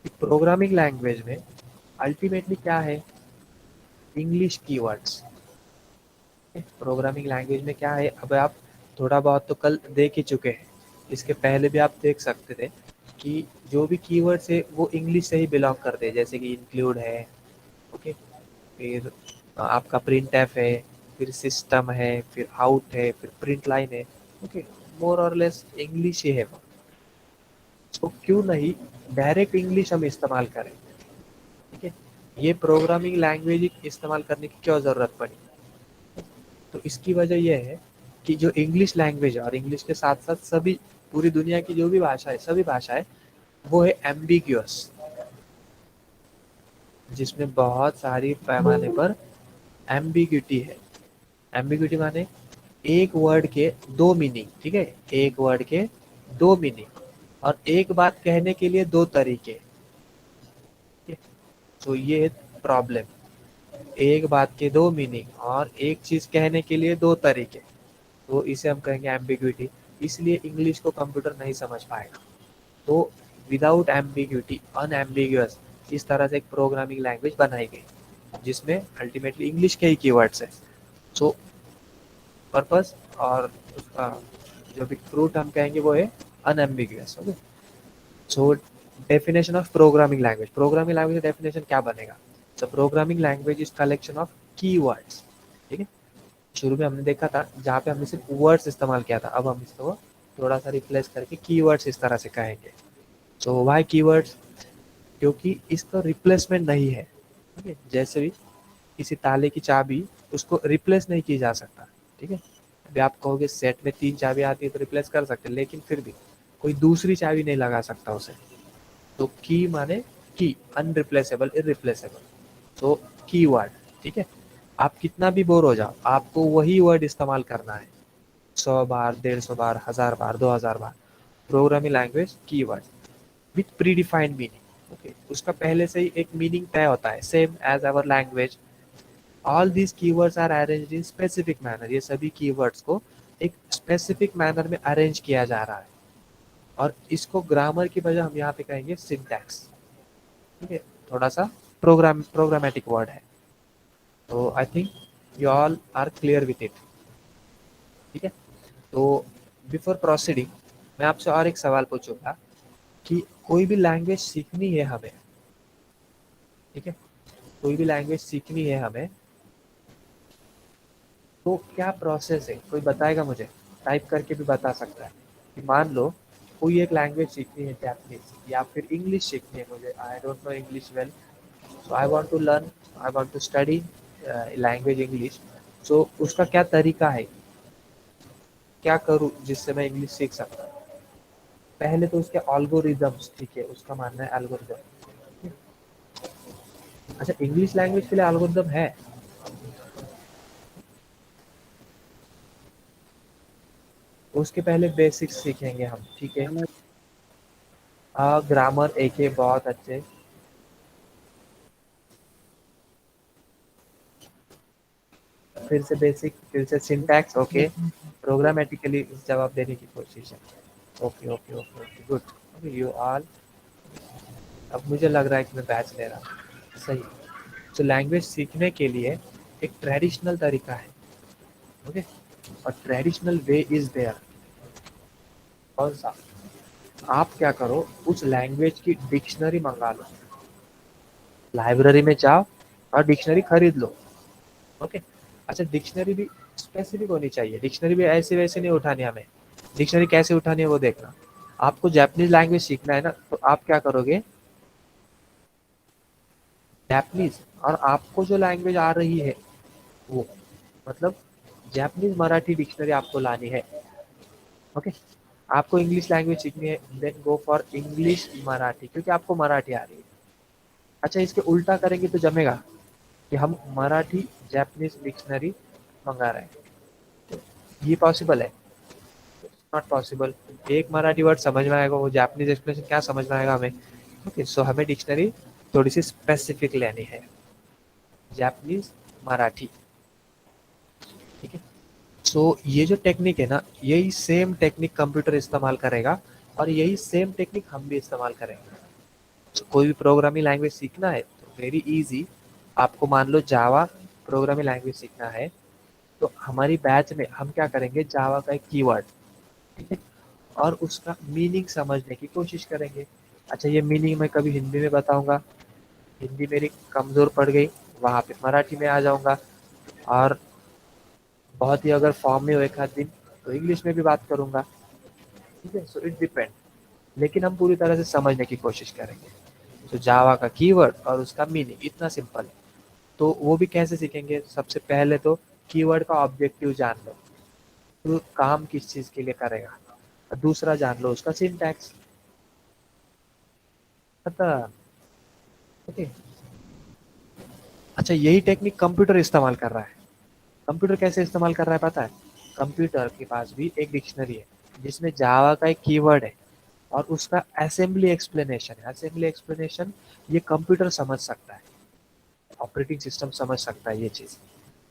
कि प्रोग्रामिंग लैंग्वेज में अल्टीमेटली क्या है, इंग्लिश कीवर्ड्स। प्रोग्रामिंग लैंग्वेज में क्या है, अब आप थोड़ा बहुत तो कल देख ही चुके हैं, इसके पहले भी आप देख सकते थे कि जो भी कीवर्ड्स है वो इंग्लिश से ही बिलोंग करते हैं, जैसे कि इंक्लूड है। ओके, फिर आपका प्रिंट एफ है, फिर सिस्टम है, फिर आउट है, फिर प्रिंट लाइन है। ओके, मोर और लेस इंग्लिश ही है वो। तो क्यों नहीं डायरेक्ट इंग्लिश हम इस्तेमाल करें। ठीक है, ये प्रोग्रामिंग लैंग्वेज इस्तेमाल करने की क्यों ज़रूरत पड़ी। तो इसकी वजह यह है कि जो इंग्लिश लैंग्वेज है, और इंग्लिश के साथ साथ सभी पूरी दुनिया की जो भी भाषा है, सभी भाषाएं, वो है एम्बिग्यूअस, जिसमें बहुत सारी पैमाने पर एम्बिग्यूटी है। एम्बिग्यूटी माने एक वर्ड के दो मीनिंग। ठीक है, एक वर्ड के दो मीनिंग, और एक बात कहने के लिए दो तरीके। ठीक है? तो ये प्रॉब्लम, एक बात के दो मीनिंग और एक चीज कहने के लिए दो तरीके, तो इसे हम कहेंगे एम्बिग्यूटी। इसलिए इंग्लिश को कंप्यूटर नहीं समझ पाएगा। तो विदाउट एम्बिग्यूटी, अनएम्बिगुअस, इस तरह से एक प्रोग्रामिंग लैंग्वेज बनाई गई जिसमें अल्टीमेटली इंग्लिश के ही कीवर्ड्स है। सो पर्पस और उसका जो भी फ्रूट हम कहेंगे वो है unambiguous. Okay, so definition of programming language, programming language definition क्या बनेगा। So programming language is collection of keywords. ठीक है, शुरू में हमने देखा था जहाँ पे हमने सिर्फ वर्ड्स इस्तेमाल किया था, अब हम इसको थोड़ा सा रिप्लेस करके कीवर्ड्स इस तरह से कहेंगे। सो व्हाई कीवर्ड्स, क्योंकि इसका रिप्लेसमेंट नहीं है। ठीक है, जैसे भी किसी ताले की चाबी, उसको रिप्लेस नहीं की जा सकता। ठीक है, अभी आप कहोगे सेट में 3 चाबी आती है तो रिप्लेस कर सकते हैं, लेकिन फिर भी कोई दूसरी चाबी नहीं लगा सकता उसे। तो की माने की, अनरिप्लेसेबल, इररिप्लेसेबल। तो कीवर्ड। ठीक है, आप कितना भी बोर हो जाओ, आपको वही वर्ड इस्तेमाल करना है, 100 बार, 150 बार, 1000 बार, 2000 बार। Programming language keyword with predefined meaning. Okay, उसका पहले से ही एक मीनिंग तय होता है, same as our language. All these keywords are arranged in specific manner, ये सभी कीवर्ड्स को एक स्पेसिफिक मैनर में अरेंज किया जा रहा है, और इसको ग्रामर की वजह हम यहाँ पे कहेंगे सिंटैक्स। ठीक है, थोड़ा सा प्रोग्रामेटिक वर्ड है। तो I think you all are clear with it. ठीक है, तो बिफोर प्रोसीडिंग मैं आपसे और एक सवाल पूछूंगा कि कोई भी लैंग्वेज सीखनी है हमें, ठीक है, कोई भी लैंग्वेज सीखनी है हमें, तो क्या प्रोसेस है, कोई बताएगा मुझे, टाइप करके भी बता सकता है। कि मान लो कोई एक लैंग्वेज सीखनी है, जापानीज या फिर इंग्लिश सीखनी है मुझे, I don't know English well, so I want to learn, I want to study language English. So उसका क्या तरीका है, क्या करूँ जिससे मैं इंग्लिश सीख सकता हूँ। पहले तो उसके एल्गोरिदम्स, ठीक है, उसका मानना है एल्गोरिदम। अच्छा, इंग्लिश लैंग्वेज के लिए एल्गोरिदम है। उसके पहले बेसिक्स सीखेंगे हम, ठीक है। ग्रामर एक है, बहुत अच्छे। फिर से बेसिक, फिर से सिंटैक्स, ओके। प्रोग्रामेटिकली जवाब देने की कोशिश है। Okay okay okay okay, good. Okay you all, अब मुझे लग रहा है कि मैं बैच ले रहा हूँ, सही। तो लैंग्वेज सीखने के लिए एक ट्रेडिशनल तरीका है, ओके। और ट्रेडिशनल वे इज देयर। कौन सा? आप क्या करो, उस लैंग्वेज की डिक्शनरी मंगा लो, लाइब्रेरी में जाओ और डिक्शनरी खरीद लो, ओके। अच्छा, डिक्शनरी भी स्पेसिफिक होनी चाहिए, डिक्शनरी भी ऐसे वैसे नहीं उठानी हमें। डिक्शनरी कैसे उठानी है वो देखना। आपको जापानीज लैंग्वेज सीखना है ना, तो आप क्या करोगे, जापानीज, और आपको जो लैंग्वेज आ रही है वो, मतलब जापानीज मराठी डिक्शनरी आपको लानी है, ओके। आपको इंग्लिश लैंग्वेज सीखनी है, then go for English Marathi, क्योंकि आपको मराठी आ रही है। अच्छा, इसके उल्टा करेंगे तो जमेगा कि हम मराठी जापानीज डिक्शनरी मंगा रहे हैं, ये पॉसिबल है? Not possible. एक मराठी वर्ड समझ में आएगा, वो जापानीज एक्सप्लेनेशन क्या समझ में आएगा हमें? ओके, सो हमें डिक्शनरी थोड़ी सी स्पेसिफिक लेनी है, जापानीज मराठी, ठीक है। सो ये जो टेक्निक है ना, यही सेम टेक्निक कंप्यूटर इस्तेमाल करेगा, और यही सेम टेक्निक हम भी इस्तेमाल करेंगे। तो कोई भी प्रोग्रामिंग लैंग्वेज सीखना है तो वेरी इजी। आपको मान लो जावा प्रोग्रामिंग लैंग्वेज सीखना है, तो हमारी बैच में हम क्या करेंगे, जावा का एक कीवर्ड, ठीक है, और उसका मीनिंग समझने की कोशिश करेंगे। अच्छा, ये मीनिंग मैं कभी हिंदी में बताऊंगा, हिंदी मेरी कमज़ोर पड़ गई, वहाँ पे मराठी में आ जाऊंगा, और बहुत ही अगर फॉर्म में हो एक आध दिन तो इंग्लिश में भी बात करूंगा, ठीक है। सो इट डिपेंड, लेकिन हम पूरी तरह से समझने की कोशिश करेंगे। तो जावा का कीवर्ड और उसका मीनिंग इतना सिंपल है। तो वो भी कैसे सीखेंगे, सबसे पहले तो कीवर्ड का ऑब्जेक्टिव जान लो, तो काम किस चीज़ के लिए करेगा, और दूसरा जान लो उसका सिंटैक्स, पता, ओके। अच्छा, यही टेक्निक कंप्यूटर इस्तेमाल कर रहा है। कंप्यूटर कैसे इस्तेमाल कर रहा है पता है? कंप्यूटर के पास भी एक डिक्शनरी है जिसमें जावा का एक कीवर्ड है, और उसका असेंबली एक्सप्लेनेशन है। असेंबली एक्सप्लेनेशन ये कंप्यूटर समझ सकता है, ऑपरेटिंग सिस्टम समझ सकता है ये चीज़।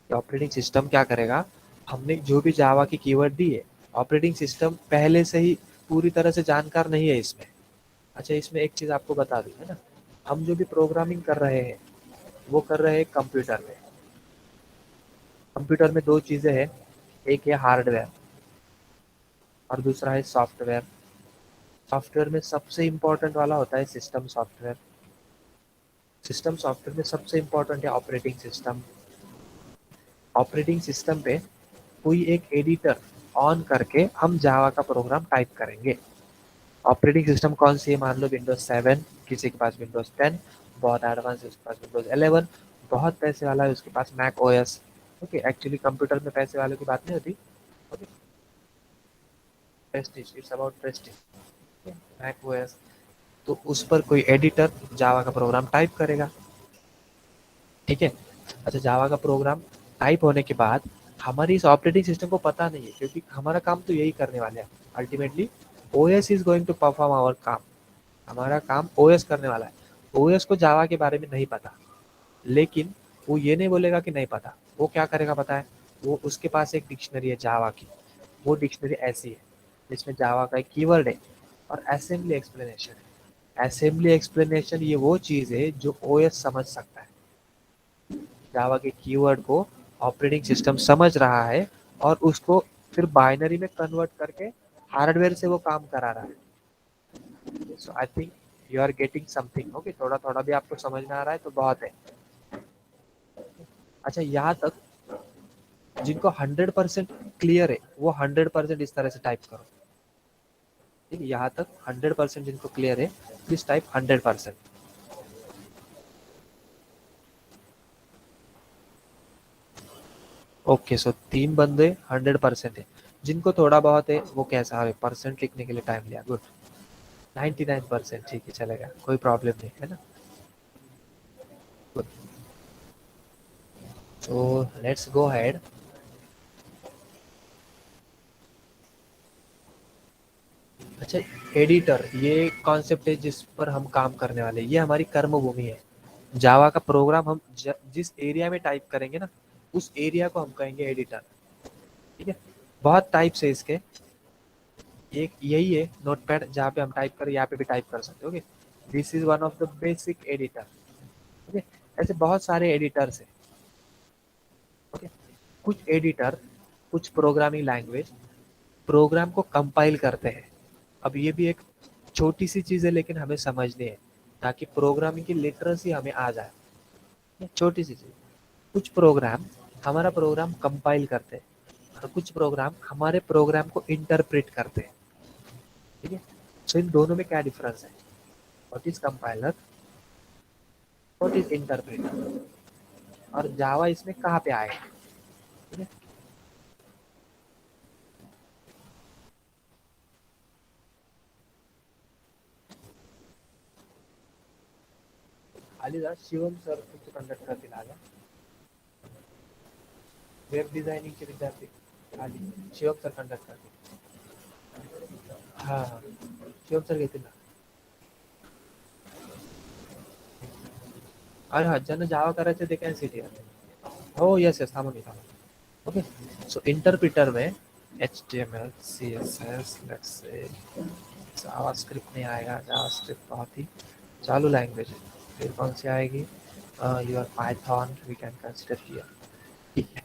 ऑपरेटिंग सिस्टम क्या करेगा, हमने जो भी जावा की कीवर्ड दी है, ऑपरेटिंग सिस्टम पहले से ही पूरी तरह से जानकार नहीं है इसमें। अच्छा, इसमें एक चीज़ आपको बता दूं, है ना, हम जो भी प्रोग्रामिंग कर रहे हैं वो कर रहे हैं कंप्यूटर में। कंप्यूटर में दो चीज़ें हैं, एक है हार्डवेयर और दूसरा है सॉफ्टवेयर। सॉफ्टवेयर में सबसे इम्पोर्टेंट वाला होता है सिस्टम सॉफ्टवेयर। सिस्टम सॉफ्टवेयर में सबसे इम्पोर्टेंट है ऑपरेटिंग सिस्टम। ऑपरेटिंग सिस्टम पे कोई एक एडिटर ऑन करके हम जावा का प्रोग्राम टाइप करेंगे। ऑपरेटिंग सिस्टम कौन सी है, मान लो विंडोज 7, किसी के पास विंडोज 10, बहुत एडवांस है उसके पास विंडोज 11, बहुत पैसे वाला है उसके पास Mac OS. Okay, actually computer में पैसे वालों की बात नहीं होती, okay. Prestige, it's about prestige, Mac OS. तो उस पर कोई एडिटर जावा का प्रोग्राम टाइप करेगा, ठीक है। अच्छा, जावा का प्रोग्राम टाइप होने के बाद हमारी इस ऑपरेटिंग सिस्टम को पता नहीं है, क्योंकि हमारा काम तो यही करने वाले हैं ultimately. OS is going to perform our काम, हमारा काम ओएस करने वाला है। ओएस को जावा के बारे में नहीं पता, लेकिन वो ये नहीं बोलेगा कि नहीं पता। वो क्या करेगा पता है, वो उसके पास एक डिक्शनरी है जावा की। वो डिक्शनरी ऐसी है जिसमें जावा का एक कीवर्ड है और असेंबली एक्सप्लेनेशन है। असेंबली एक्सप्लेनेशन ये वो चीज़ है जो ओएस समझ सकता है। जावा के कीवर्ड को ऑपरेटिंग सिस्टम समझ रहा है और उसको फिर बाइनरी में कन्वर्ट करके हार्डवेयर से वो काम करा रहा है। So I think you are getting something, okay. थोड़ा थोड़ा भी आपको समझ में आ रहा है तो बहुत है। अच्छा, यहाँ तक जिनको 100% क्लियर है वो 100% इस तरह से टाइप करो, ठीक है। यहाँ तक 100% जिनको क्लियर है प्लीज टाइप 100%। ओके, सो 3 बंदे 100% है। जिनको थोड़ा बहुत है वो कैसा है, परसेंट लिखने के लिए टाइम लिया, गुड। 99% ठीक है, चलेगा, कोई प्रॉब्लम नहीं है ना। So let's go ahead. अच्छा, एडिटर ये कॉन्सेप्ट है जिस पर हम काम करने वाले हैं। ये हमारी कर्म भूमि है। जावा का प्रोग्राम हम जिस एरिया में टाइप करेंगे ना, उस एरिया को हम कहेंगे एडिटर। ठीक है, बहुत टाइप्स है इसके। एक यही है नोटपैड, जहाँ पे हम टाइप करें, यहाँ पे भी टाइप कर सकते हो। Okay, this is one of the basic editor. Okay, ऐसे बहुत सारे एडिटर्स है। ओके, कुछ एडिटर, कुछ प्रोग्रामिंग लैंग्वेज प्रोग्राम को कंपाइल करते हैं। अब ये भी एक छोटी सी चीज़ है, लेकिन हमें समझनी है ताकि प्रोग्रामिंग की लिटरेसी हमें आ जाए। ये छोटी सी चीज़। कुछ प्रोग्राम हमारा प्रोग्राम कंपाइल करते हैं और कुछ प्रोग्राम हमारे प्रोग्राम को इंटरप्रेट करते हैं। ठीक है, सो इन दोनों में क्या डिफरेंस है? What is compiler, what is interpreter, और जावा इसमें कहाँ पे आएगा? ठीक है, अलीदा शिवम सर तुमचं कंडक्ट करतील आज. वेब डिझायनिंगचे विद्यार्थी आली, शिवम सर कंडक्ट करतील. हां हां, शिवम सर घेतील ना. अरे हा, ज्यांना जावा करायचं ते कॅन सिटी आहे. हो यस यस, थांबून थांबून. ओके, सो इंटरप्रिटर में HTML CSS let's say JavaScript नहीं आएगा। जावास्क्रिप्ट बहुत ही चालू लैंग्वेज है। फिर कौन सी आएगी? Your Python we can consider here. ठीक है,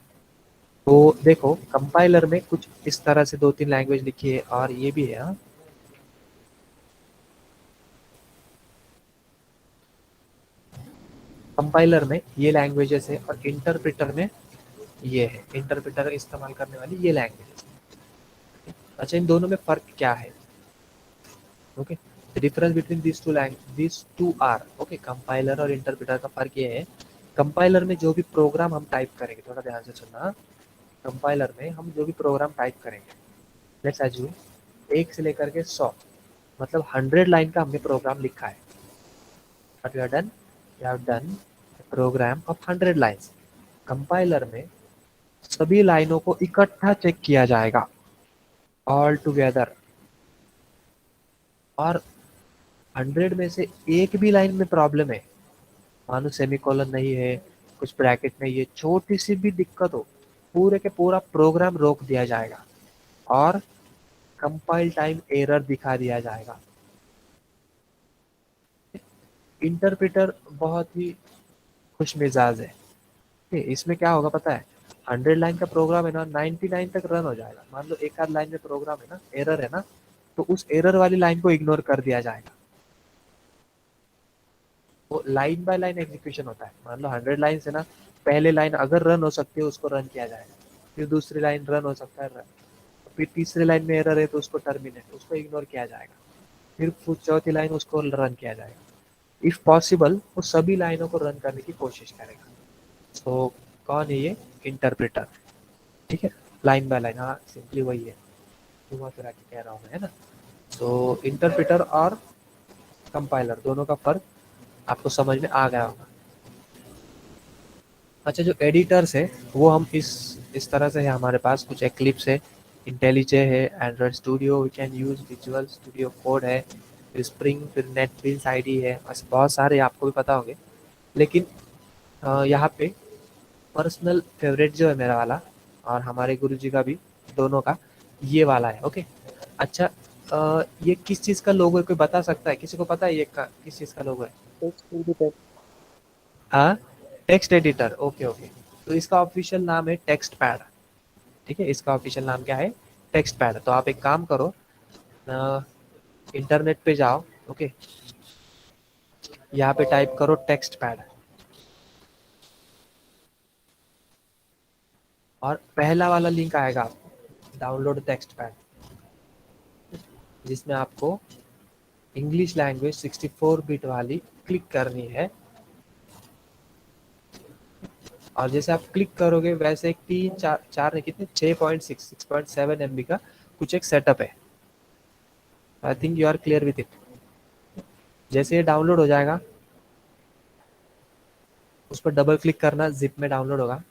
तो देखो कंपाइलर में कुछ इस तरह से 2-3 लैंग्वेज लिखी है और ये भी है। हाँ, कंपाइलर में ये लैंग्वेजेस है और इंटरप्रिटर में ये है। इंटरप्रिटर इस्तेमाल करने वाली ये लैंग्वेज। अच्छा, इन दोनों में फर्क क्या है? Okay, the difference between this two are, okay, compiler और इंटरप्रिटर का फर्क ये है, कंपाइलर में जो भी प्रोग्राम हम टाइप करेंगे, थोड़ा ध्यान से सुनना। कंपाइलर में हम जो भी प्रोग्राम टाइप करेंगे, लेट्स अज्यूम 1 से लेकर के 100, मतलब 100 लाइन का हमने प्रोग्राम लिखा है। What we have done program of 100 lines. Compiler में सभी लाइनों को इकट्ठा चेक किया जाएगा, ऑल टुगेदर, और 100 में से एक भी लाइन में प्रॉब्लम है, मानो सेमीकोलन नहीं है, कुछ ब्रैकेट नहीं है, छोटी सी भी दिक्कत हो, पूरे के पूरा प्रोग्राम रोक दिया जाएगा और कंपाइल टाइम एरर दिखा दिया जाएगा। इंटरप्रेटर बहुत ही खुश मिजाज है। इसमें क्या होगा पता है? 100 लाइन का प्रोग्राम है ना, 99 तक रन हो जाएगा। मान लो एक आध लाइन में प्रोग्राम है ना, एरर है ना, तो उस एरर वाली लाइन को इग्नोर कर दिया जाएगा। वो लाइन बाय लाइन एग्जीक्यूशन होता है। मान लो 100 लाइन है ना, पहले लाइन अगर रन हो सकती है उसको रन किया जाएगा, फिर दूसरी लाइन रन हो सकता है रन, फिर तीसरी लाइन में एरर है तो उसको टर्मिनेट, उसको इग्नोर किया जाएगा, फिर चौथी लाइन उसको रन किया जाएगा। इफ पॉसिबल वो सभी लाइनों को रन करने की कोशिश करेगा। तो कौन है ये? इंटरप्रेटर। ठीक है, लाइन बाय लाइन, हाँ सिंपली वही है, घुमा फिरा के कह रहा हूँ मैं, है ना। तो इंटरप्रेटर और कंपाइलर दोनों का फर्क आपको समझ में आ गया होगा। अच्छा, जो एडिटर्स है वो हम इस तरह से है, हमारे पास कुछ एक्लिप्स है, इंटेलिजे है, Android Studio we can use, Visual Studio Code है, फिर स्प्रिंग, फिर नेटबीन्स आईडी है, बस बहुत सारे आपको भी पता होंगे। लेकिन यहाँ पे पर्सनल फेवरेट जो है मेरा वाला और हमारे गुरुजी का भी, दोनों का ये वाला है। ओके, अच्छा, ये किस चीज़ का लोगो है, कोई बता सकता है? किसी को पता है ये किस चीज़ का लोगो है? Text editor. हाँ, टेक्स्ट एडिटर। ओके ओके, तो इसका ऑफिशियल नाम है टेक्स्ट पैड। ठीक है, इसका ऑफिशियल नाम क्या है? Text pad. तो आप एक काम करो, इंटरनेट पे जाओ, ओके, यहाँ पे टाइप करो टेक्स्ट पैड और पहला वाला लिंक आएगा, डाउनलोड टेक्स्ट पैड, जिसमें आपको इंग्लिश लैंग्वेज 64 बिट वाली क्लिक करनी है। और जैसे आप क्लिक करोगे वैसे एक 3 4 नहीं, कितने 6.7 MB का कुछ एक सेटअप है। I think you are clear with it. जैसे ये डाउनलोड हो जाएगा उस पर डबल क्लिक करना, जिप में डाउनलोड होगा,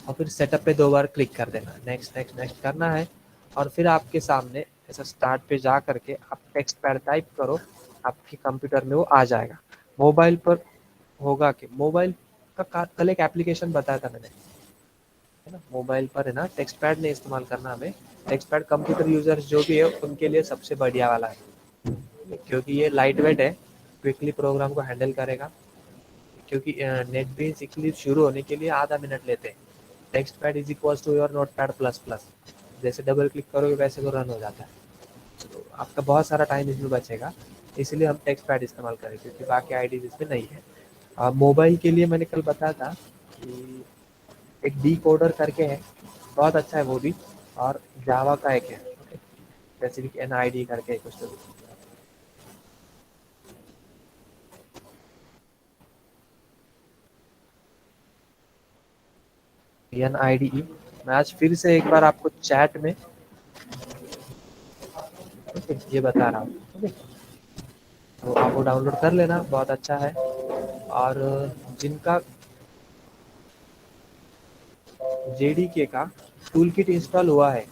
और फिर सेटअप पे 2 बार क्लिक कर देना, नेक्स्ट नेक्स्ट नेक्स्ट करना है, और फिर आपके सामने ऐसा स्टार्ट पे जा करके आप टेक्स्ट पैड टाइप करो, आपके कंप्यूटर में वो आ जाएगा। मोबाइल पर होगा कि मोबाइल का कल एक एप्लीकेशन बताया था मैंने, है ना, मोबाइल पर है ना टेक्स्ट पैड नहीं इस्तेमाल करना हमें। टेक्स्ट पैड कंप्यूटर यूजर्स जो भी है उनके लिए सबसे बढ़िया वाला है, क्योंकि ये लाइट वेट है, क्विकली प्रोग्राम को हैंडल करेगा, क्योंकि नेट बेसिकली शुरू होने के लिए आधा मिनट लेते हैं। TextPad is equal to your Notepad plus plus, जैसे डबल क्लिक करोगे वैसे वो रन हो जाता है, तो आपका बहुत सारा टाइम इसमें बचेगा, इसलिए हम टेक्स्ट पैड इस्तेमाल करें, क्योंकि बाकी आईडीज इसमें नहीं है। मोबाइल के लिए मैंने कल बताया था कि एक डी कोडर करके है, बहुत अच्छा है वो भी, और जावा का एक है स्पेसिफिक एन आई डी करके कुछ तो। एन आई डी, मैं आज फिर से एक बार आपको चैट में ये बता रहा हूँ, तो आप वो डाउनलोड कर लेना, बहुत अच्छा है। और जिनका जेडीके का टूल किट इंस्टॉल हुआ है,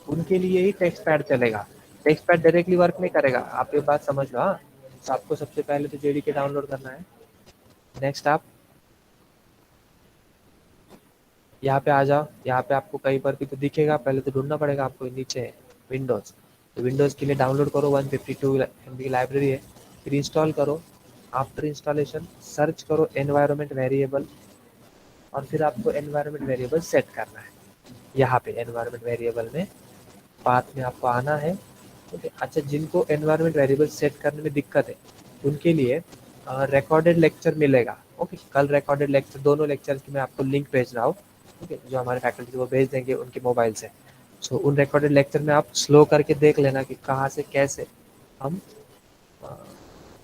उनके लिए ही टेक्स्ट पैड चलेगा, टेक्स्ट पैड डायरेक्टली वर्क नहीं करेगा, आप ये बात समझ लो। हाँ, तो आपको सबसे पहले तो जेडीके डाउनलोड करना है, नेक्स्ट आप यहाँ पे आ जाओ, यहाँ पे आपको कहीं पर भी तो दिखेगा, पहले तो ढूंढना पड़ेगा आपको, नीचे है विंडोज़, तो विंडोज़ के लिए डाउनलोड करो, 152 MB की लाइब्रेरी है, फिर इंस्टॉल करो। आफ्टर इंस्टॉलेशन सर्च करो एनवायरनमेंट वेरिएबल, और फिर आपको एनवायरनमेंट वेरिएबल सेट करना है। यहाँ पे एनवायरनमेंट वेरिएबल में पाथ में आपको आना है। ओके, अच्छा, जिनको एनवायरनमेंट वेरिएबल सेट करने में दिक्कत है उनके लिए रिकॉर्डेड लेक्चर मिलेगा। ओके, कल रिकॉर्डेड लेक्चर, दोनों लेक्चर की मैं आपको लिंक भेज रहा हूँ, ओके, जो हमारे फैकल्टी वो भेज देंगे उनके मोबाइल से। सो उन रिकॉर्डेड लेक्चर में आप स्लो करके देख लेना कि कहाँ से कैसे हम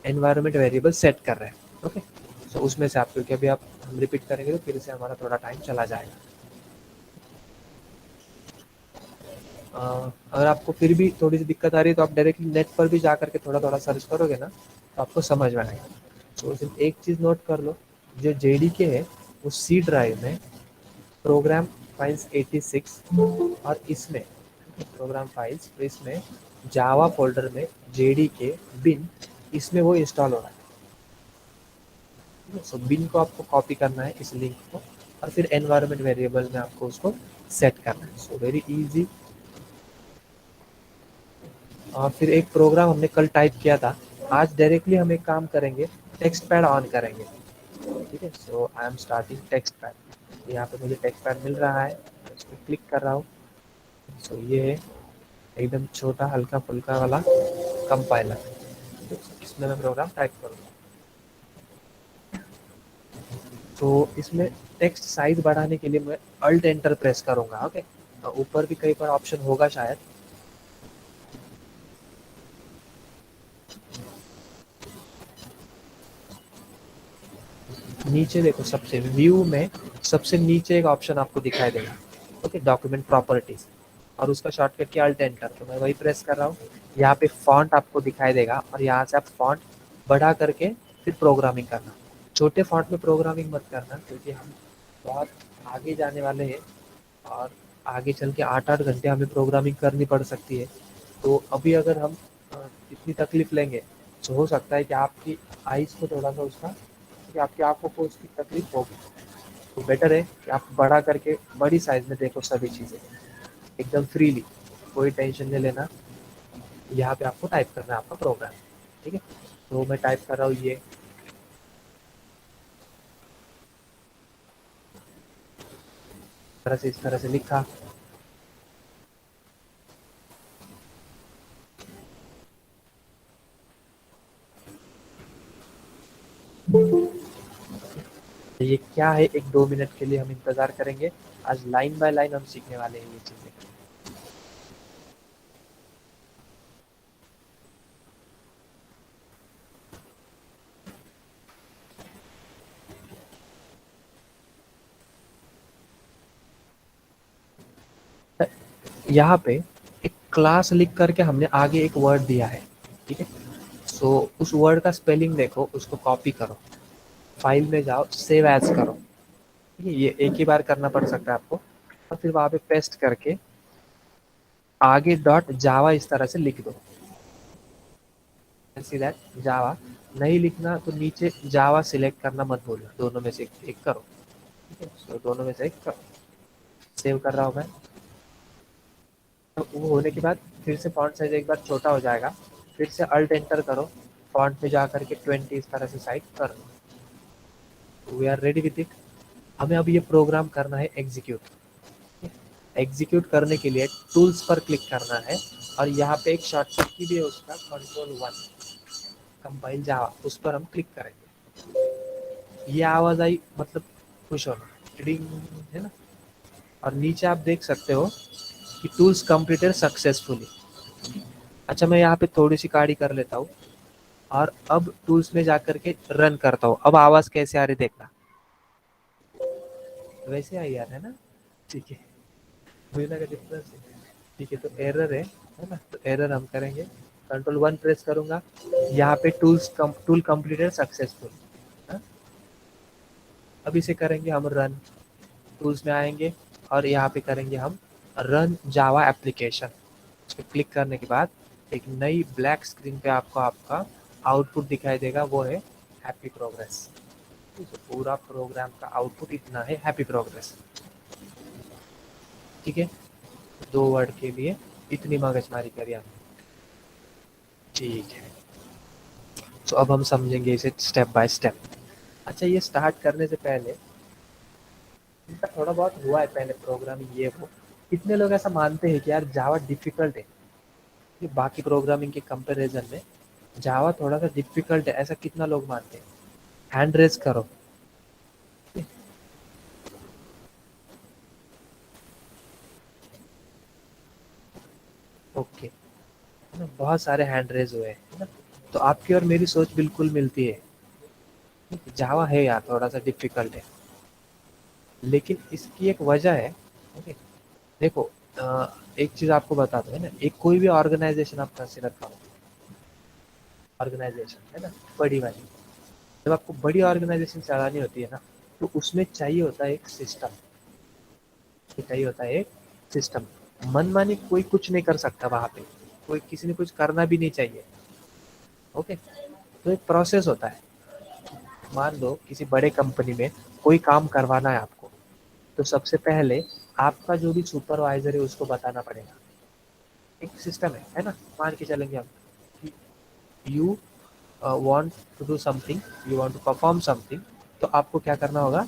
एनवायरनमेंट वेरिएबल सेट कर रहे हैं। ओके, सो उसमें से आप, क्योंकि अभी आप हम रिपीट करेंगे तो फिर से हमारा थोड़ा टाइम चला जाएगा। अगर आपको फिर भी थोड़ी सी दिक्कत आ रही है तो आप डायरेक्टली नेट पर भी जा करके थोड़ा थोड़ा सर्च करोगे ना, तो आपको समझ में आएगा। तो सिर्फ एक चीज़ नोट कर लो, जो जेडीके है वो सी ड्राइव में प्रोग्राम फाइल्स 86, और इसमें प्रोग्राम फाइल्स, तो इसमें जावा फोल्डर में जेडीके बिन, इसमें वो इंस्टॉल हो रहा है। सो बिन को आपको कॉपी करना है, इस लिंक को, और फिर एनवायरनमेंट वेरिएबल में आपको उसको सेट करना है। So very easy. और फिर एक प्रोग्राम हमने कल टाइप किया था, आज डायरेक्टली हम एक काम करेंगे, टेक्स्ट पैड ऑन करेंगे। ठीक है, so I am starting text pad, यहाँ पे मुझे टेक्स्ट पैड मिल रहा है, इस पर क्लिक कर रहा हूँ। सो ये है एकदम छोटा हल्का फुल्का वाला कंपाइलर, इसमें मैं प्रोग्राम टाइप करूँगा। तो इसमें टेक्स्ट साइज बढ़ाने के लिए मैं अल्ट एंटर प्रेस करूँगा। ओके, तो ऊपर भी कई बार ऑप्शन होगा शायद, नीचे देखो, सबसे व्यू में सबसे नीचे एक ऑप्शन आपको दिखाई देगा, ओके, डॉक्यूमेंट प्रॉपर्टीज, और उसका शॉर्टकट की अल्ट एंटर, तो मैं वही प्रेस कर रहा हूँ। यहाँ पे फॉन्ट आपको दिखाई देगा, और यहाँ से आप फॉन्ट बढ़ा करके फिर प्रोग्रामिंग करना। छोटे फॉन्ट में प्रोग्रामिंग मत करना, क्योंकि हम बहुत आगे जाने वाले हैं, और आगे चल के 8-8 घंटे हमें प्रोग्रामिंग करनी पड़ सकती है। तो अभी अगर हम इतनी तकलीफ लेंगे तो हो सकता है कि आपकी आइज़ को थोड़ा सा उसका, कि आपकी आंखों को उसकी तकलीफ होगी। तो बेटर है कि आप बड़ा करके बड़ी साइज में देखो सभी चीज़ें एकदम फ्रीली, कोई टेंशन नहीं लेना। यहाँ पे आपको टाइप करना है आपका प्रोग्राम, ठीक है। तो मैं टाइप कर रहा हूँ ये, इस तरह से लिखा। ये क्या है, 1-2 मिनट के लिए हम इंतज़ार करेंगे। आज लाइन बाय लाइन हम सीखने वाले हैं ये चीज़ें। यहाँ पे एक क्लास लिख करके हमने आगे एक वर्ड दिया है, ठीक है। सो उस वर्ड का स्पेलिंग देखो, उसको कॉपी करो, फाइल में जाओ, सेव एज करो, ठीक है, ये एक ही बार करना पड़ सकता है आपको, और फिर वहाँ पे पेस्ट करके आगे डॉट जावा इस तरह से लिख दो, सी दैट जावा। नहीं लिखना तो नीचे जावा सिलेक्ट करना मत भूलना, दोनों में से एक करो, ठीक है, तो दोनों में से एक करो। सेव कर रहा हूँ मैं, तो वो होने के बाद फिर से फॉन्ट साइज एक बार छोटा हो जाएगा, फिर से अल्ट एंटर करो, फॉन्ट में जा करके 20 इस तरह से साइड कर लो। We are ready with it. हमें अब ये प्रोग्राम करना है एग्जीक्यूट। एग्जीक्यूट करने के लिए टूल्स पर क्लिक करना है, और यहाँ पे एक शॉर्टकट की भी है उसका, Ctrl+1 कंपाइल जावा, उस पर हम क्लिक करेंगे। ये आवाज आई मतलब खुश होना, टिडिंग, है ना। और नीचे आप देख सकते हो कि टूल्स कंप्लीटेड सक्सेसफुली। अच्छा, मैं यहाँ पे थोड़ी सी गाड़ी कर लेता हूँ, और अब टूल्स में जाकर के रन करता हूँ। अब आवाज कैसे आ रही देखना, वैसे आई यार, है ना, ठीक है, मुझे लगा डिफरेंस है, ठीक है। तो एरर है ना, तो एरर हम करेंगे, Ctrl+1 प्रेस करूंगा, यहाँ पे टूल कंप्लीटेड सक्सेसफुल। अब इसे करेंगे हम रन, टूल्स में आएंगे और यहाँ पे करेंगे हम रन जावा एप्लीकेशन। उस पर क्लिक करने के बाद एक नई ब्लैक स्क्रीन पे आपको आपका आउटपुट दिखाई देगा, वो है हैप्पी प्रोग्रेस। तो पूरा प्रोग्राम का आउटपुट इतना है, हैप्पी प्रोग्रेस, ठीक है। 2 वर्ड के लिए इतनी मगजमारी करी हमने, ठीक है। तो अब हम समझेंगे इसे स्टेप बाय स्टेप। अच्छा, ये स्टार्ट करने से पहले इनका थोड़ा बहुत हुआ है पहले प्रोग्रामिंग, ये वो कितने लोग ऐसा मानते हैं कि यार जावा डिफिकल्ट है, कि बाकी प्रोग्रामिंग के कंपैरिजन में जावा थोड़ा सा डिफिकल्ट है, ऐसा कितना लोग मानते हैं? हैंड रेज करो। ओके, है ना, बहुत सारे हैंड रेज हुए हैं, है ना। तो आपकी और मेरी सोच बिल्कुल मिलती है, जावा है यार थोड़ा सा डिफिकल्ट है, लेकिन इसकी एक वजह है। ओके, देखो, एक चीज आपको बता दो, है ना, एक कोई भी ऑर्गेनाइजेशन आप कंसिडर करो, ऑर्गेनाइजेशन है ना, बड़ी वाली, जब आपको बड़ी ऑर्गेनाइजेशन चलानी होती है ना, तो उसमें चाहिए होता है एक सिस्टम, चाहिए होता है एक सिस्टम। मनमानी कोई कुछ नहीं कर सकता वहां पे, कोई किसी ने कुछ करना भी नहीं चाहिए। ओके, तो एक प्रोसेस होता है। मान लो किसी बड़े कंपनी में कोई काम करवाना है आपको, तो सबसे पहले आपका जो भी सुपरवाइजर है उसको बताना पड़ेगा, एक सिस्टम है ना। मान के चलेंगे हम, you want to do something, you want to perform something, तो आपको क्या करना होगा,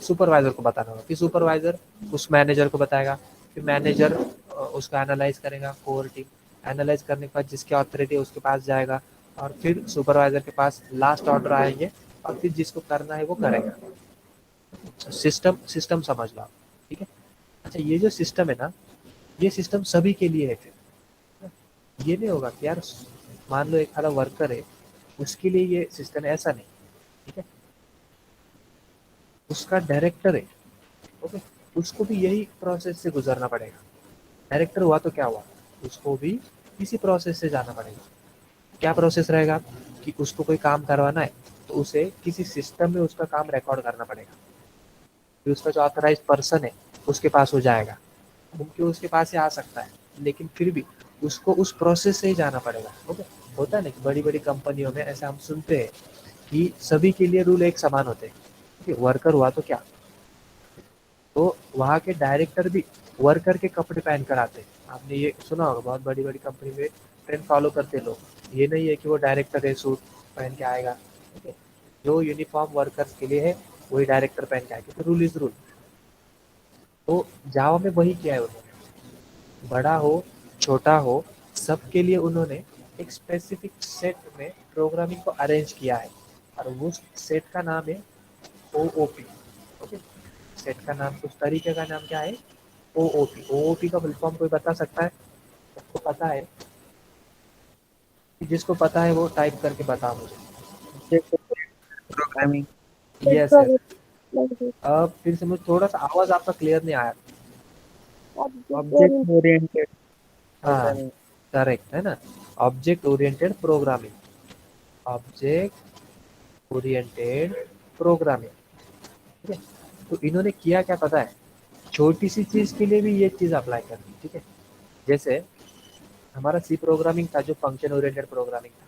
सुपरवाइजर को बताना होगा, फिर सुपरवाइजर उस मैनेजर को बताएगा, फिर मैनेजर उसको एनालाइज करेगा, कोर टीम एनालाइज करने के बाद जिसकी अथॉरिटी है उसके पास जाएगा, और फिर सुपरवाइजर के पास लास्ट ऑर्डर आएंगे, और फिर जिसको करना है वो करेगा। सिस्टम सिस्टम समझ लो आप, ठीक है। अच्छा, ये जो सिस्टम है ना, ये सिस्टम सभी के लिए है। फिर ये नहीं होगा कि यार मान लो एक खाला वर्कर है, उसके लिए ये सिस्टम है, ऐसा नहीं, ठीक है। उसका डायरेक्टर है, ओके, उसको भी यही प्रोसेस से गुजरना पड़ेगा। डायरेक्टर हुआ तो क्या हुआ, उसको भी इसी प्रोसेस से जाना पड़ेगा। क्या प्रोसेस रहेगा कि उसको कोई काम करवाना है, तो उसे किसी सिस्टम में उसका काम रिकॉर्ड करना पड़ेगा, फिर उसका जो ऑथराइज्ड पर्सन है उसके पास हो जाएगा, मुमकिन उसके पास ही आ सकता है, लेकिन फिर भी उसको उस प्रोसेस से ही जाना पड़ेगा। ओके, होता है ना कि बड़ी बड़ी कंपनियों में ऐसे हम सुनते हैं कि सभी के लिए रूल एक समान होते हैं, वर्कर हुआ तो क्या, तो वहाँ के डायरेक्टर भी वर्कर के कपड़े पहन कर आते हैं। आपने ये सुना होगा, बहुत बड़ी बड़ी कंपनी में ट्रेंड फॉलो करते हैं लोग, ये नहीं है कि वो डायरेक्टर है सूट पहन के आएगा, ठीक है। जो यूनिफॉर्म वर्कर्स के लिए है वही डायरेक्टर पहन के आएगा, तो रूल इज रूल। तो जावा में वही किया है उन्होंने, बड़ा हो छोटा हो सबके लिए उन्होंने एक स्पेसिफिक सेट में प्रोग्रामिंग को अरेंज किया है, और वो सेट का नाम है ओओपी। ओके, सेट का नाम, उस तरीके का नाम क्या है, ओओपी। ओओपी का फुल फॉर्म कोई बता सकता है, सबको पता है, जिसको पता है वो टाइप करके बता मुझे। प्रोग्रामिंग। Yes yes. अब फिर से मुझे थोड़ा सा आवाज आपका क्लियर नहीं आया। ऑब्जेक्ट ओरिएंटेड हाँ, प्रोग्रामिंग। करेक्ट है ना, object oriented programming, object oriented programming. ठीक है, तो इन्होंने किया क्या पता है, छोटी सी चीज के लिए भी ये चीज अप्लाई कर दी। ठीक है, जैसे हमारा सी प्रोग्रामिंग था जो फंक्शन ओरिएंटेड प्रोग्रामिंग था,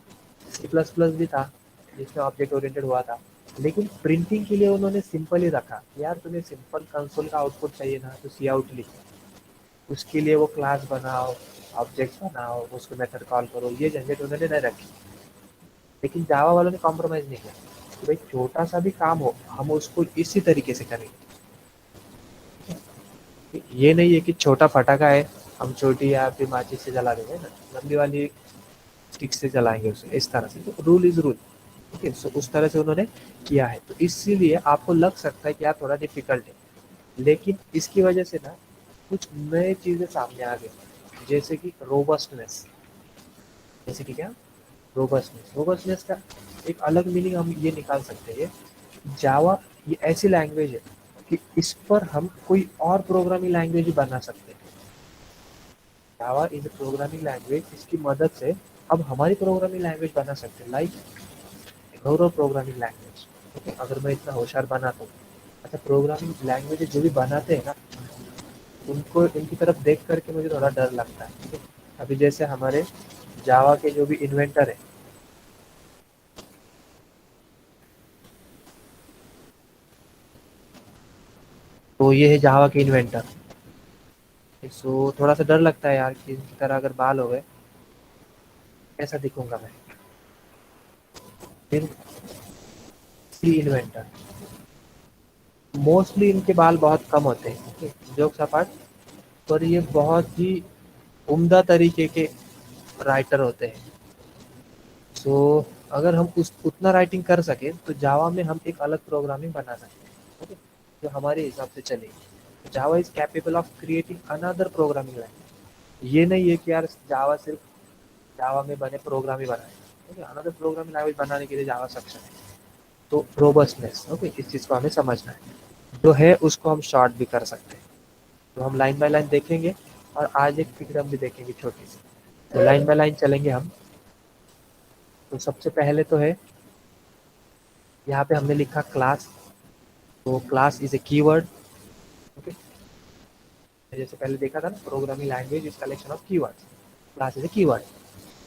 सी प्लस प्लस भी था जिसमें ऑब्जेक्ट ओरिएंटेड हुआ था, लेकिन प्रिंटिंग के लिए उन्होंने सिंपल ही रखा। यार तुम्हें सिंपल कंसोल का आउटपुट चाहिए ना, तो सी आउट लिखो, उसके लिए वो क्लास बनाओ, ऑब्जेक्ट बनाओ, उसको मेथड कॉल करो, ये झंझट उन्होंने नहीं रखी। लेकिन जावा वालों ने कॉम्प्रोमाइज नहीं किया कि भाई छोटा सा भी काम हो हम उसको इसी तरीके से करेंगे। ये नहीं है कि छोटा फटाका है हम छोटी या फिर माचिस से जला देंगे ना, लंबी वाली स्टिक से जलाएंगे उसे, इस तरह से। तो रूल इज रूल। ठीक है, सो उस तरह से उन्होंने किया है। तो इसीलिए आपको लग सकता है कि यार थोड़ा डिफिकल्ट है, लेकिन इसकी वजह से ना कुछ नए चीजें सामने आ गई, जैसे कि रोबस्टनेस। जैसे कि क्या, रोबस्टनेस। रोबस्टनेस का एक अलग मीनिंग हम ये निकाल सकते हैं, जावा ये ऐसी लैंग्वेज है कि इस पर हम कोई और प्रोग्रामिंग लैंग्वेज बना सकते हैं। Java is a programming language, इसकी मदद से अब हमारी प्रोग्रामिंग लैंग्वेज बना सकते हैं, लाइक गौरव प्रोग्रामिंग लैंग्वेज। ओके, अगर मैं इतना होशियार बनाता हूँ, अच्छा प्रोग्रामिंग लैंग्वेज जो भी बनाते हैं ना, उनको इनकी तरफ देख करके मुझे थोड़ा डर लगता है। ठीक है, अभी जैसे हमारे जावा के जो भी इन्वेंटर है, तो ये है जावा के इन्वेंटर। सो थोड़ा सा डर लगता है यार कि इनकी तरह अगर बाल हो गए कैसा दिखूंगा मैं। फिर सी इन्वेंटर, मोस्टली इनके बाल बहुत कम होते हैं, जोक्स अपार्ट, पर ये बहुत ही उम्दा तरीके के राइटर होते हैं। सो अगर हम उस उतना राइटिंग कर सके तो जावा में हम एक अलग प्रोग्रामिंग बना सकते हैं। ओके, जो हमारे हिसाब से चलेगी। Java is capable of creating another programming language. ये नहीं है कि यार जावा सिर्फ जावा में बने प्रोग्राम ही बनाए, ओके, अनदर प्रोग्रामिंग लैंग्वेज बनाने के लिए जावा सक्षम है। तो रोबस्टनेस, ओके, इस चीज़ को हमें समझना है। जो है उसको हम शॉर्ट भी कर सकते हैं। तो हम लाइन बाय लाइन देखेंगे और आज एक फिगर भी देखेंगे छोटी सी। तो लाइन बाय लाइन चलेंगे हम। तो सबसे पहले तो है यहाँ पे हमने लिखा क्लास। तो class is a keyword. Okay, जैसे पहले देखा था ना, programming language is collection of keywords, class is a keyword.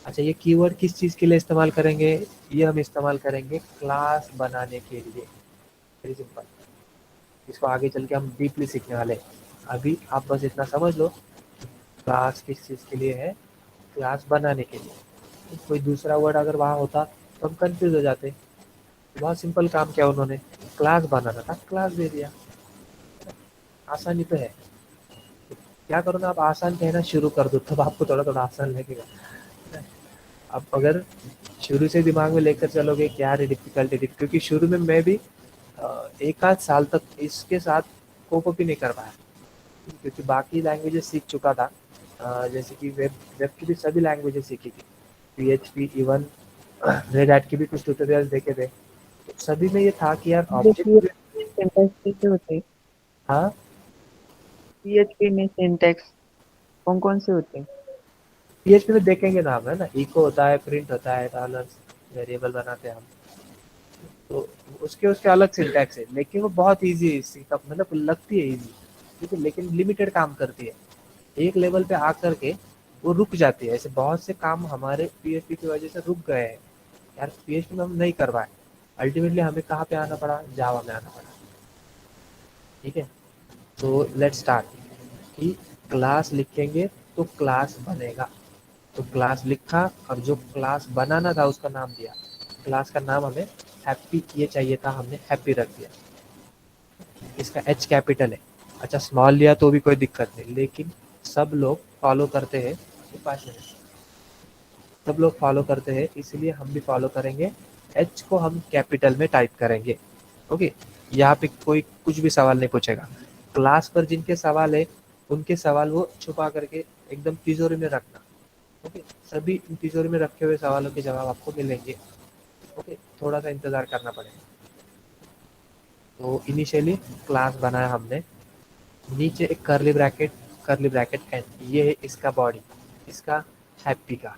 अच्छा, ये कीवर्ड किस चीज़ के लिए इस्तेमाल करेंगे, ये हम इस्तेमाल करेंगे क्लास बनाने के लिए। वेरी सिंपल, इसको आगे चल के हम डीपली सीखने वाले हैं। अभी आप बस इतना समझ लो, क्लास किस चीज़ के लिए है, क्लास बनाने के लिए। कोई दूसरा वर्ड अगर वहाँ होता तो हम कंफ्यूज हो जाते। बहुत सिंपल काम किया उन्होंने, क्लास बनाना था, क्लास दे दिया। आसानी तो है। क्या करो ना, आप आसान कहना शुरू कर दो तब आपको थोड़ा थोड़ा आसान लगेगा। अब अगर शुरू से दिमाग में लेकर चलोगे क्या डिफिकल्टी, क्योंकि शुरू में मैं भी एक आध साल तक इसके साथ कोप अप ही नहीं कर पाया, क्योंकि बाकी लैंग्वेजेस सीख चुका था। जैसे कि वेब वेब की भी सभी लैंग्वेजेस सीखी थी, PHP, इवन रेड हैट की भी कुछ ट्यूटोरियल देखे थे। तो सभी में ये था कि यार PHP ऑब्जेक्ट, सिंटैक्स कैसे होते हैं? हाँ PHP में सिंटैक्स कौन कौन से होते हैं? PHP में देखेंगे ना हम, है ना, इको होता है, प्रिंट होता है, डॉलर वेरिएबल बनाते हैं हम। तो उसके उसके अलग सिंटैक्स है, लेकिन वो बहुत ईजी है, मतलब लगती है ईजी, ठीक है, लेकिन लिमिटेड काम करती है। एक लेवल पे आकर के वो रुक जाती है। ऐसे बहुत से काम हमारे PHP की वजह से रुक गए हैं यार, PHP में हम नहीं कर पाए। अल्टीमेटली हमें कहाँ पे आना पड़ा, जावा में आना पड़ा। ठीक है, तो लेट्स स्टार्ट कि क्लास लिखेंगे तो क्लास बनेगा। तो क्लास लिखा और जो क्लास बनाना था उसका नाम दिया। क्लास का नाम हमें हैप्पी ये चाहिए था, हमने हैप्पी रख दिया। इसका H कैपिटल है। अच्छा, स्मॉल लिया तो भी कोई दिक्कत नहीं, लेकिन सब लोग फॉलो करते हैं, ये 5 मिनट, सब लोग फॉलो करते हैं, इसलिए हम भी फॉलो करेंगे। H को हम कैपिटल में टाइप करेंगे। ओके, यहाँ पे कोई कुछ भी सवाल नहीं पूछेगा। क्लास पर जिनके सवाल है उनके सवाल वो छुपा करके एकदम तिजोरी में रखना। ओके, सभी तिजोरी में रखे हुए सवालों के जवाब आपको मिलेंगे। ओके, थोड़ा सा इंतजार करना पड़ेगा। तो इनिशियली क्लास बनाया हमने, नीचे एक करली ब्रैकेट एंड, ये है इसका बॉडी, इसका हैप्पी का।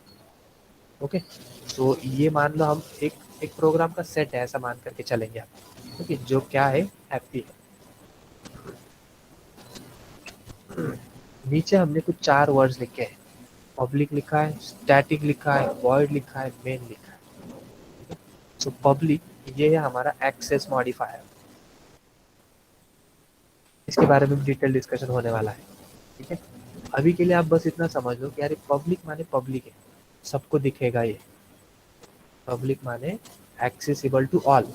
ओके, तो ये मान लो हम एक एक प्रोग्राम का सेट है ऐसा मान करके चलेंगे आप, क्योंकि जो क्या है हैप्पी है। नीचे हमने कुछ 4 वर्ड्स लिखे हैं, पब्लिक लिखा है, स्टैटिक लिखा है, वॉइड लिखा है, मेन लिखा है। सो पब्लिक ये है हमारा एक्सेस मॉडिफायर, इसके बारे में डिटेल डिस्कशन होने वाला है, ठीक है। अभी के लिए आप बस इतना समझ लो कि यार पब्लिक माने पब्लिक है, सबको दिखेगा ये। पब्लिक माने एक्सेसिबल टू ऑल,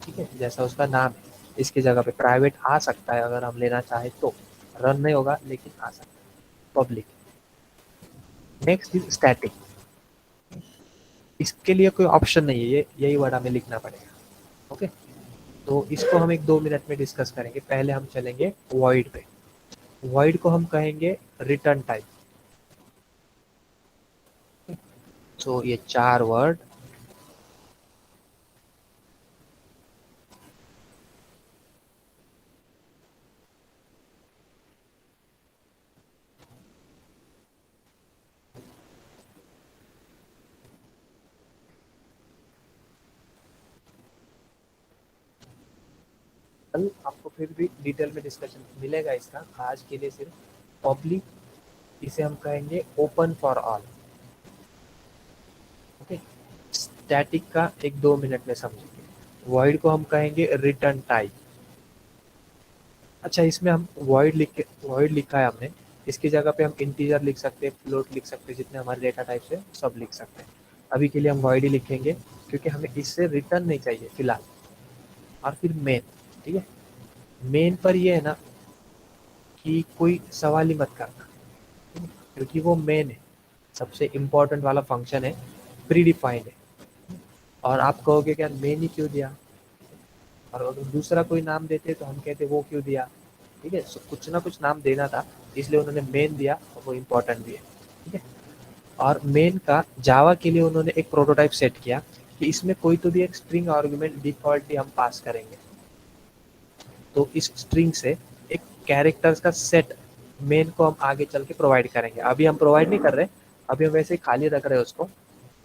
ठीक है, जैसा उसका नाम है। इसकी जगह पे प्राइवेट आ सकता है अगर हम लेना चाहे तो, रन नहीं होगा लेकिन आ सकता है, पब्लिक। नेक्स्ट इज स्टैटिक, इसके लिए कोई ऑप्शन नहीं है, ये यही वर्ड हमें लिखना पड़ेगा, ओके। तो इसको हम 1-2 मिनट में डिस्कस करेंगे। पहले हम चलेंगे वॉइड पे। वॉइड को हम कहेंगे रिटर्न टाइप। सो ये 4 वर्ड, कल आपको फिर भी डिटेल में डिस्कशन मिलेगा इसका। आज के लिए सिर्फ पब्लिक, इसे हम कहेंगे open for all, okay. Static का 1-2 मिनट में समझेंगे। वॉइड को हम कहेंगे रिटर्न टाइप। अच्छा, इसमें हम वॉइड लिखा है हमने, इसकी जगह पे हम इंटीजर लिख सकते हैं, फ्लोट लिख सकते हैं, जितने हमारे डेटा टाइप से सब लिख सकते हैं। अभी के लिए हम वॉइड ही लिखेंगे क्योंकि हमें इससे रिटर्न नहीं चाहिए फिलहाल। और फिर मेन, ठीक है। मेन पर ये है ना कि कोई सवाल ही मत करना, क्योंकि वो मेन है, सबसे इम्पोर्टेंट वाला फंक्शन है, प्री डिफाइंड है। और आप कहोगे कि यार मेन ही क्यों दिया, और अगर दूसरा कोई नाम देते तो हम कहते वो क्यों दिया, ठीक है। सो कुछ ना कुछ नाम देना था, इसलिए उन्होंने मेन दिया और वो इम्पोर्टेंट भी है, ठीक है। और मेन का जावा के लिए उन्होंने एक प्रोटोटाइप सेट किया कि इसमें कोई तो भी एक स्ट्रिंग आर्गुमेंट डिफॉल्टली हम पास करेंगे। तो इस स्ट्रिंग से एक कैरेक्टर्स का सेट मेन को हम आगे चल के प्रोवाइड करेंगे। अभी हम प्रोवाइड नहीं कर रहे, अभी हम वैसे ही खाली रख रहे हैं उसको,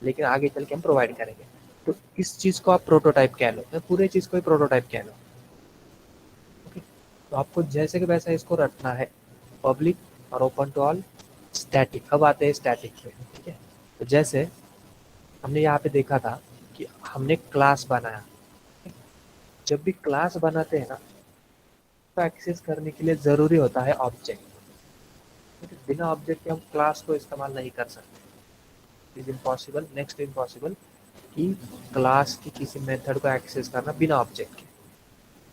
लेकिन आगे चल के हम प्रोवाइड करेंगे। तो इस चीज़ को आप प्रोटोटाइप कह लो, या पूरे चीज़ को ही प्रोटोटाइप कह लो, ओके। तो आपको जैसे कि वैसा इसको रखना है, पब्लिक और ओपन टू ऑल, स्टैटिक। अब आते हैं स्टैटिक पे, ठीक है। तो जैसे हमने यहाँ पे देखा था कि हमने क्लास बनाया। जब भी क्लास बनाते हैं ना, तो एक्सेस करने के लिए ज़रूरी होता है ऑब्जेक्ट। बिना ऑब्जेक्ट के हम क्लास को इस्तेमाल नहीं कर सकते, इज इम्पॉसिबल। नेक्स्ट इम्पॉसिबल कि क्लास की किसी मेथड को एक्सेस करना बिना ऑब्जेक्ट के,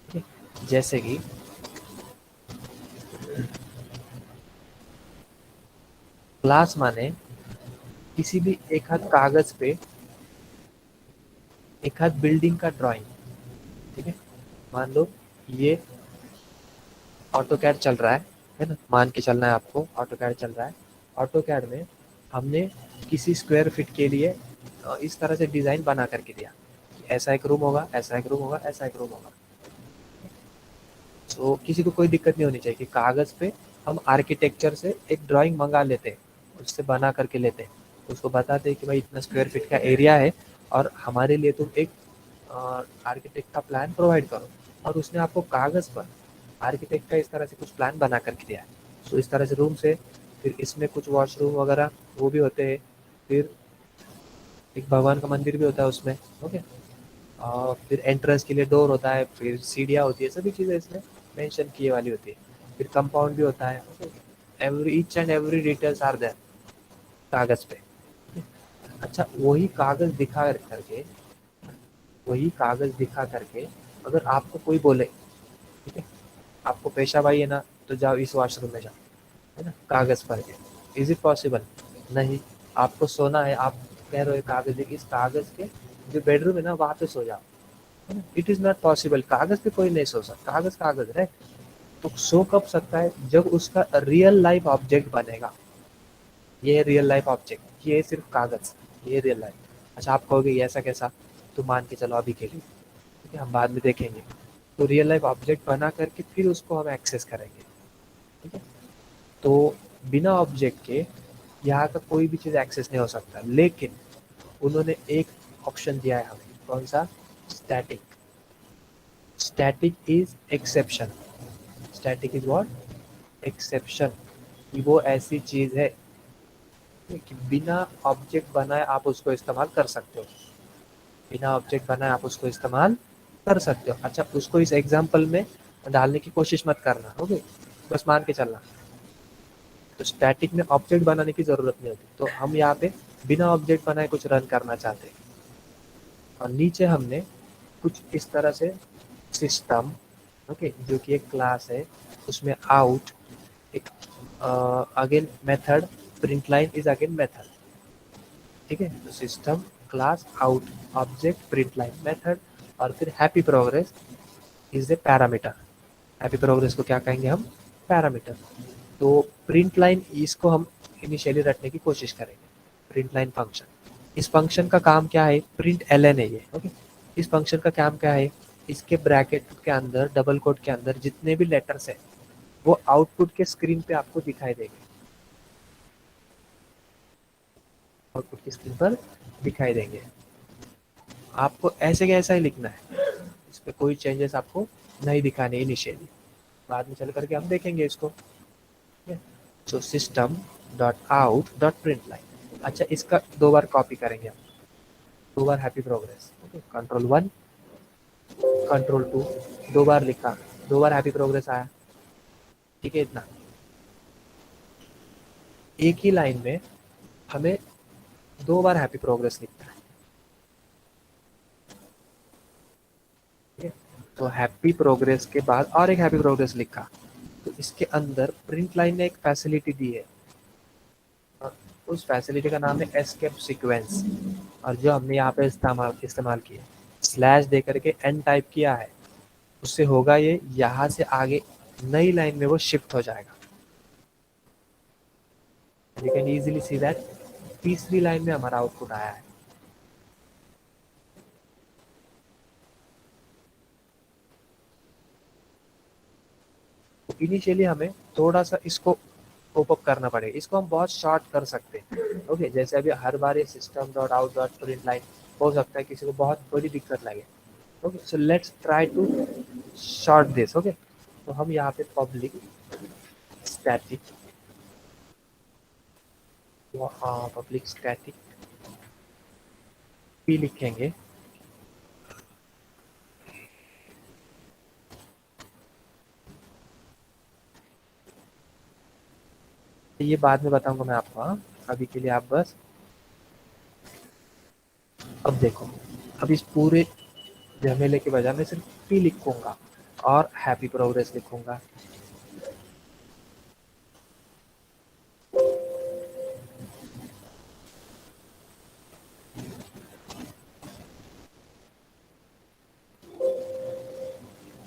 ठीक है। जैसे कि क्लास माने किसी भी एक हाथ कागज पे एक हाथ बिल्डिंग का ड्राइंग, ठीक है। मान लो ये ऑटो कैड चल रहा है ना, मान के चलना है आपको, ऑटो कैड चल रहा है। ऑटो कैड में हमने किसी स्क्वायर फीट के लिए इस तरह से डिज़ाइन बना करके दिया, ऐसा एक रूम होगा, ऐसा एक रूम होगा, ऐसा एक रूम होगा। तो किसी को कोई दिक्कत नहीं होनी चाहिए कि कागज़ पे हम आर्किटेक्चर से एक ड्राइंग मंगा लेते हैं, उससे बना करके लेते हैं, उसको बताते हैं कि भाई इतना स्क्वायर फीट का एरिया है और हमारे लिए तुम एक आर्किटेक्ट का प्लान प्रोवाइड करो, और उसने आपको कागज़ पर आर्किटेक्ट का इस तरह से कुछ प्लान बना करके दिया है। सो इस तरह से रूम से, फिर इसमें कुछ वॉशरूम वगैरह वो भी होते हैं, फिर एक भगवान का मंदिर भी होता है उसमें, ओके। और फिर एंट्रेंस के लिए डोर होता है, फिर सीढ़ियाँ होती है, सभी चीज़ें इसमें मेंशन किए वाली होती है। फिर कंपाउंड भी होता है, every each and every details are there कागज़ पे। अच्छा, वही कागज़ दिखा करके अगर आपको कोई बोले, ठीक है, आपको पेशा भाई है ना, तो जाओ इस वॉशरूम में जाओ, है ना, कागज़ पर के, इज इट पॉसिबल? नहीं। आपको सोना है, आप कह रहे हो कागज़, इस कागज़ के जो बेडरूम है ना वहाँ पे सो जाओ, है ना, इट इज़ नॉट पॉसिबल। कागज़ पे कोई नहीं सो सकता, कागज़ कागज़ है। तो सो कब सकता है? जब उसका रियल लाइफ ऑब्जेक्ट बनेगा। ये है रियल लाइफ ऑब्जेक्ट, ये है सिर्फ कागज़, ये रियल लाइफ। अच्छा, आप कहोगे ये ऐसा कैसा? तो मान के चलो अभी के लिए, ठीक है, हम बाद में देखेंगे। तो रियल लाइफ ऑब्जेक्ट बना करके फिर उसको हम एक्सेस करेंगे, ठीक है। तो बिना ऑब्जेक्ट के यहाँ का कोई भी चीज़ एक्सेस नहीं हो सकता, लेकिन उन्होंने एक ऑप्शन दिया है हमें, कौन सा? Static. Static is exception. Static is what? Exception. कि वो ऐसी चीज है कि बिना ऑब्जेक्ट बनाए आप उसको इस्तेमाल कर सकते हो। बिना ऑब्जेक्ट बनाए आप उसको इस्तेमाल कर सकते हो। अच्छा, उसको इस एग्जाम्पल में डालने की कोशिश मत करना, ओके, बस मान के चलना। तो स्टैटिक में ऑब्जेक्ट बनाने की जरूरत नहीं होती, तो हम यहाँ पे बिना ऑब्जेक्ट बनाए कुछ रन करना चाहते हैं। और नीचे हमने कुछ इस तरह से सिस्टम, ओके, जो कि एक क्लास है, उसमें आउट एक again method, print line is again method, ठीक है। तो system class out object print line method, और फिर happy progress is a parameter. Happy progress को क्या कहेंगे हम? पैरामीटर। तो प्रिंट लाइन इसको हम इनिशियली रखने की कोशिश करेंगे, प्रिंट लाइन फंक्शन। इस फंक्शन का काम क्या है? प्रिंट एलएन है ये, ओके। इस फंक्शन का काम क्या है? इसके ब्रैकेट के अंदर, डबल कोट के अंदर जितने भी लेटर्स है वो आउटपुट के स्क्रीन पे आपको दिखाई देंगे, आउटपुट की स्क्रीन पर दिखाई देंगे। आपको ऐसे का ऐसा ही लिखना है, इस पे कोई चेंजेस आपको नहीं दिखाने इनिशियली, बाद में चल करके हम देखेंगे इसको। So system dot out dot print line. अच्छा, इसका 2 बार कॉपी करेंगे हम, 2 बार happy progress, okay, control 1 control 2, 2 बार लिखा, 2 बार हैप्पी प्रोग्रेस आया, ठीक है। इतना एक ही लाइन में हमें 2 बार हैप्पी प्रोग्रेस लिखना है, ठीक है। तो हैप्पी प्रोग्रेस के बाद और एक हैप्पी प्रोग्रेस लिखा, तो इसके अंदर प्रिंट लाइन ने एक फैसिलिटी दी है, और उस फैसिलिटी का नाम है एस्केप सीक्वेंस। और जो हमने यहाँ पे इस्तेमाल किया, स्लैश दे करके एन टाइप किया है, उससे होगा ये, यहाँ से आगे नई लाइन में वो शिफ्ट हो जाएगा। You can easily see that तीसरी लाइन में हमारा आउटपुट आया है। इनिशियली हमें थोड़ा सा इसको कोप अप करना पड़ेगा, इसको हम बहुत शॉर्ट कर सकते हैं, ओके। जैसे अभी हर बार ये system dot out dot print line हो सकता है किसी को बहुत बड़ी दिक्कत लगे, okay. So let's try to short this, okay. तो हम यहाँ पे public static, public static P लिखेंगे, ये बाद में बताऊंगा मैं आपको, हाँ। अभी के लिए आप बस, अब देखो, अब इस पूरे झमेले के बजाय मैं सिर्फ पी लिखूंगा और हैप्पी प्रोग्रेस लिखूंगा।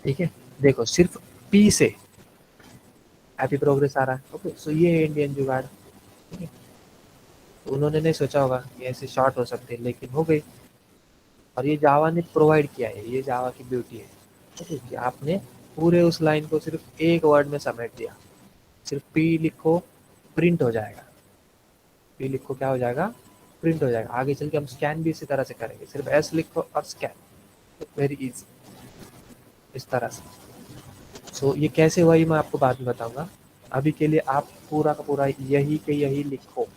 ठीक है, देखो सिर्फ पी से हैप्पी प्रोग्रेस आ रहा है, ओके। सो ये है इंडियन जुगाड़, ठीक है। तो उन्होंने नहीं सोचा होगा कि ऐसे शॉर्ट हो सकते हैं, लेकिन हो गई। और ये जावा ने प्रोवाइड किया है, ये जावा की ब्यूटी है, ठीक है। आपने पूरे उस लाइन को सिर्फ एक वर्ड में समेट दिया, सिर्फ पी लिखो प्रिंट हो जाएगा, पी लिखो क्या हो जाएगा? प्रिंट हो जाएगा। आगे चल के हम स्कैन भी इसी तरह से करेंगे, सिर्फ एस लिखो और स्कैन, वेरी इजी, इस तरह से। सो ये कैसे हुआ ये मैं आपको बाद में बताऊंगा, अभी के लिए आप पूरा का पूरा यही के यही लिखो।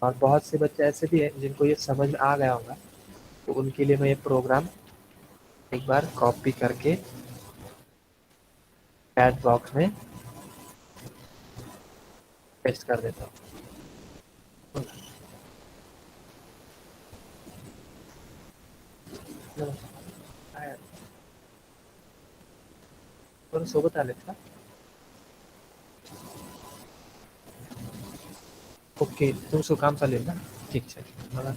और बहुत से बच्चे ऐसे भी हैं जिनको ये समझ में आ गया होगा, तो उनके लिए मैं ये प्रोग्राम एक बार कॉपी करके चैट बॉक्स में पेस्ट कर देता हूँ। सोबत आलेत का? ओके, तुमचं काम चालेल ना? ठीक आहे, मला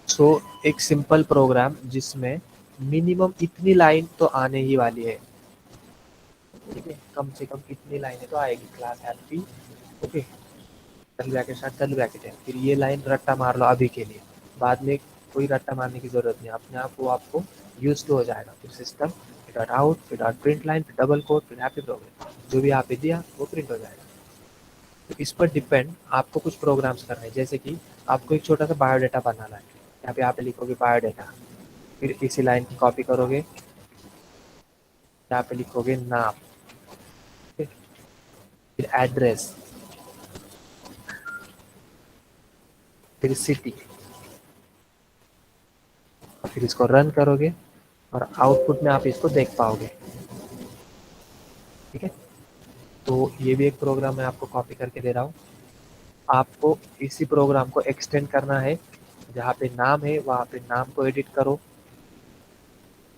सो एक सिंपल प्रोग्राम जिसमें मिनिमम इतनी लाइन तो आने ही वाली है, ठीक है। कम से कम इतनी लाइनें तो आएगी, class happy, okay, curly bracket start curly bracket है, फिर ये लाइन रट्टा मार लो अभी के लिए, बाद में कोई रट्टा मारने की जरूरत नहीं, अपने आप वो आपको यूज टू हो जाएगा। फिर सिस्टम, फिर डॉट आउट, फिर डॉट प्रिंट लाइन, फिर डबल कोट, फिर हैप्पी प्रोग्राम, जो भी यहाँ पे दिया वो प्रिंट हो जाएगा। तो इस पर डिपेंड आपको कुछ प्रोग्राम्स करने हैं। जैसे कि आपको एक छोटा सा बायोडाटा बनाना है, यहाँ पे आप लिखोगे बायोडाटा, फिर इसी लाइन की कॉपी करोगे, यहाँ पे लिखोगे नाम, फिर एड्रेस, फिर सिटी, फिर इसको रन करोगे और आउटपुट में आप इसको देख पाओगे। ठीक है, तो ये भी एक प्रोग्राम मैं आपको कॉपी करके दे रहा हूँ। आपको इसी प्रोग्राम को एक्सटेंड करना है, जहाँ पे नाम है वहाँ पे नाम को एडिट करो,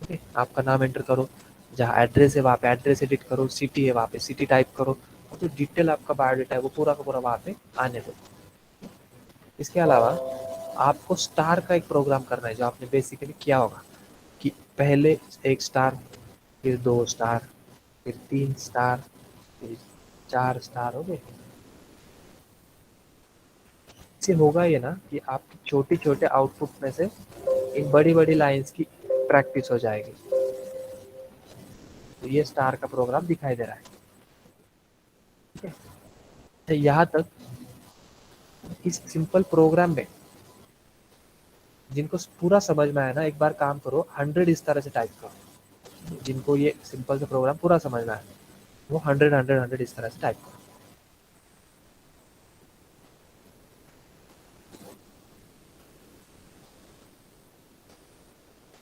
ठीक है, आपका नाम एंटर करो, जहाँ एड्रेस है वहाँ पे एड्रेस एडिट करो, सिटी है वहाँ पे सिटी टाइप करो, और जो डिटेल आपका बायोडाटा है वो पूरा का पूरा वहाँ पे आने दो। इसके अलावा आपको स्टार का एक प्रोग्राम करना है, जो आपने बेसिकली किया होगा कि पहले 1 स्टार, फिर 2 स्टार, फिर 3 स्टार, फिर 4 स्टार हो गए। इससे होगा ये ना कि आपकी छोटे छोटे आउटपुट में से इन बड़ी बड़ी लाइंस की प्रैक्टिस हो जाएगी। तो ये स्टार का प्रोग्राम दिखाई दे रहा है। ठीक है, तो यहाँ तक इस सिंपल प्रोग्राम में जिनको पूरा समझ में आया ना, एक बार काम करो 100 इस तरह से टाइप करो। जिनको ये सिंपल से प्रोग्राम पूरा समझ में आया वो 100 100 100 इस तरह से टाइप करो।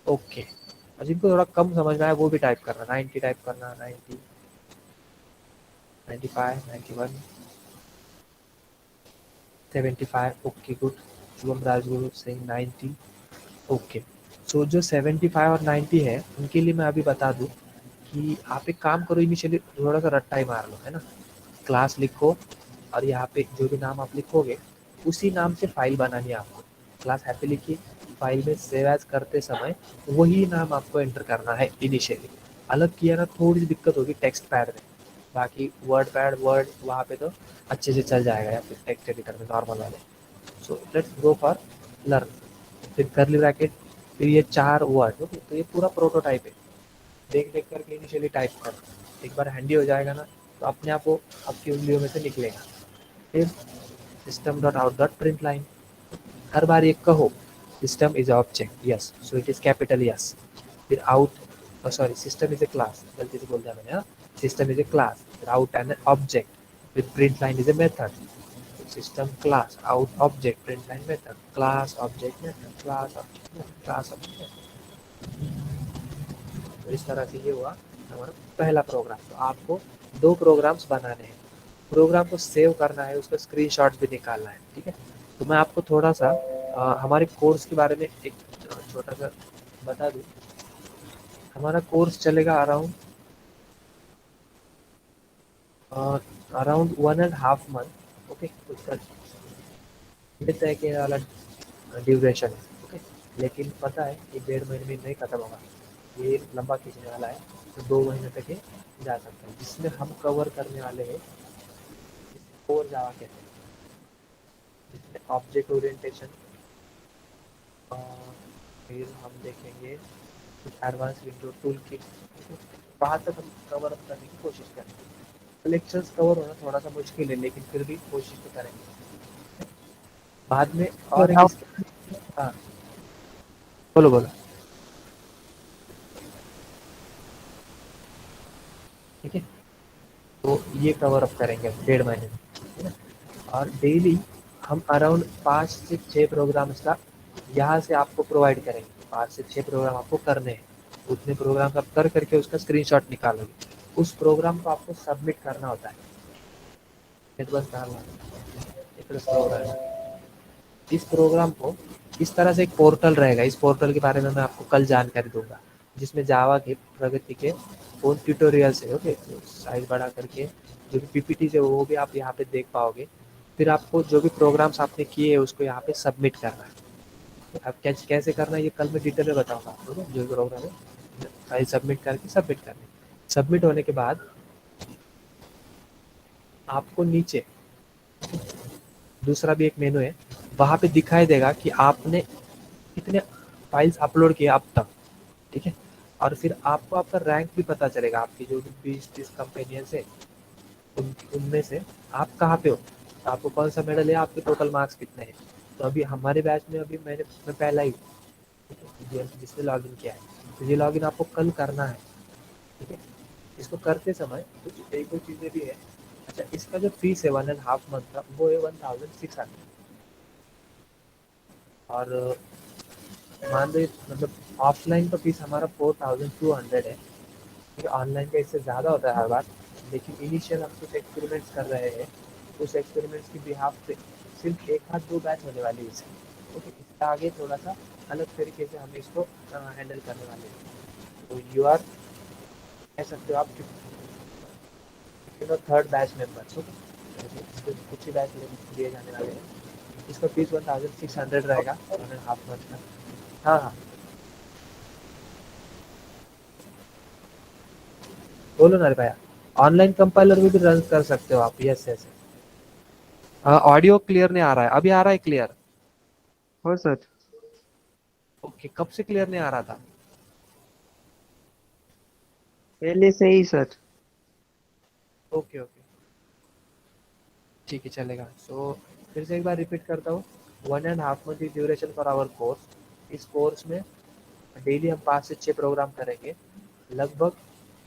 ओके, और जिनको थोड़ा कम समझ में आया वो भी टाइप करना, 90 टाइप करना, 90, 95, 91, 75। Okay good. Shubham Rajguru Singh 90। Okay, so जो 75 और 90 है उनके लिए मैं अभी बता दूं कि आप एक काम करो, इनिशियली थोड़ा सा रट्टा ही मार लो, है ना। क्लास लिखो और यहाँ पे जो भी नाम आप लिखोगे उसी नाम से फाइल बनानी है आपको। क्लास हैप्पी लिखिए, फाइल में सेव एज करते समय वही नाम आपको एंटर करना है। इनिशियली अलग किया ना थोड़ी सी दिक्कत होगी टेक्स्ट पैड में, बाकी वर्ड पैड वर्ड वहाँ पे तो अच्छे से चल जाएगा, या फिर टेक्स्ट एडिटर में नॉर्मल वाले। So let's go for learn, फिर करली ब्रैकेट, फिर ये 4 वर्ड। ओके, तो ये पूरा प्रोटोटाइप है, देख देख करके इनिशियली टाइप कर, एक बार हैंडी हो जाएगा ना तो अपने आप वो आपकी उंगलियों में से निकलेगा। फिर system dot out dot print line, हर बार ये कहो system is object, yes, so it is capital yes. फिर out, sorry, system is a class, गलती से बोल दिया मैंने, हाँ, सिस्टम इज ए क्लास, फिर आउट एंड ऑब्जेक्ट, फिर print line is a method, system class out object print line method, class object method, class object method, class object. तो इस तरह से ये हुआ हमारा पहला प्रोग्राम। तो आपको 2 प्रोग्राम्स बनाने हैं, प्रोग्राम को सेव करना है, उसका स्क्रीनशॉट भी निकालना है। ठीक है, तो मैं आपको थोड़ा सा हमारे कोर्स के बारे में एक छोटा सा बता दूं। हमारा कोर्स चलेगा अराउंड 1.5 मंथ। ओके, उसका तय किया वाला ड्यूरेशन है। ओके, लेकिन पता है कि 1.5 महीने में नहीं खत्म होगा, ये लंबा खींचने वाला है, तो 2 महीने तक ये जा सकता है, जिसमें हम कवर करने वाले हैं कोर जावा कहते हैं, जिसमें ऑब्जेक्ट ओरिएंटेशन, फिर हम देखेंगे कुछ एडवांस विंडो टूल किट, वहाँ तक हम कवर अप करने की कोशिश करेंगे। लेक्चर्स कवर होना थोड़ा सा मुश्किल है, लेकिन फिर भी कोशिश तो करेंगे। बाद में और एक हाँ, बोलो बोलो। ठीक है, तो ये कवर अप करेंगे 1.5 महीने में, है ना। और डेली हम अराउंड 5 से 6 प्रोग्राम्स का यहाँ से आपको प्रोवाइड करेंगे। 5 से 6 प्रोग्राम आपको करने हैं, उतने प्रोग्राम आप कर करके उसका स्क्रीनशॉट निकालोगे, उस प्रोग्राम को आपको सबमिट करना होता है। बस इस प्रोग्राम को इस तरह से एक पोर्टल रहेगा, इस पोर्टल के बारे में मैं आपको कल जानकारी दूंगा, जिसमें जावा के प्रगति के फोन ट्यूटोरियल्स है। ओके, तो साइज बढ़ा करके जो भी पीपीटी है वो भी आप यहाँ पे देख पाओगे। फिर आपको जो भी प्रोग्राम्स आपने किए हैं उसको यहाँ पे सबमिट करना है। अब कैसे करना है ये कल मैं डिटेल में बताऊंगा आपको, जो भी प्रोग्राम है फाइल सबमिट करके सबमिट करना है। सबमिट होने के बाद आपको नीचे दूसरा भी एक मेनू है, वहाँ पे दिखाई देगा कि आपने कितने फाइल्स अपलोड किए अब तक। ठीक है, और फिर आपको आपका रैंक भी पता चलेगा, आपकी जो भी 20-30 कंपेनियंस है उनमें से आप कहाँ पे हो। आपको कौन सा मेडल है, आपके टोटल मार्क्स कितने हैं। तो अभी हमारे बैच में अभी मैं पहला ही जिसने लॉगिन किया है। तो ये लॉगिन आपको कल करना है, ठीक है। इसको करते समय कुछ एक दो चीज़ें भी है। अच्छा, इसका जो फीस है 1.5 मंथ का, वो है 1600। और मान लो मतलब ऑफलाइन का फीस हमारा 4200 है, ठीक है। ऑनलाइन का इससे ज़्यादा होता है हर बार, लेकिन इनिशियल हम कुछ एक्सपेरिमेंट्स कर रहे हैं। उस एक्सपेरिमेंट्स की बिहाफ पे सिर्फ एक आध दो बैच होने वाली है इसकी, ओके। इसके आगे थोड़ा सा अलग तरीके से हम इसको हैंडल करने वाले हैं। तो यू आर कह सकते हो आप थर्ड बैच मेंबर्स, ओके। कुछ ही बैच लिए जाने वाले हैं। इसका फीस 1600 रहेगा 1.5 मंथ का। हाँ हाँ, बोलो ना रे भैया। ऑनलाइन कंपाइलर भी रन कर सकते हो आप, यस यस। ऑडियो क्लियर नहीं आ रहा है, अभी आ रहा है क्लियर। हो सर। ओके, कब से क्लियर नहीं आ रहा था। पहले से ही सर। ओके ओके, ठीक है, चलेगा। सो फिर से एक बार रिपीट करता हूँ। 1.5 मंथ की ड्यूरेशन फॉर आवर कोर्स। इस कोर्स में डेली हम 5 से 6 प्रोग्राम करेंगे। लगभग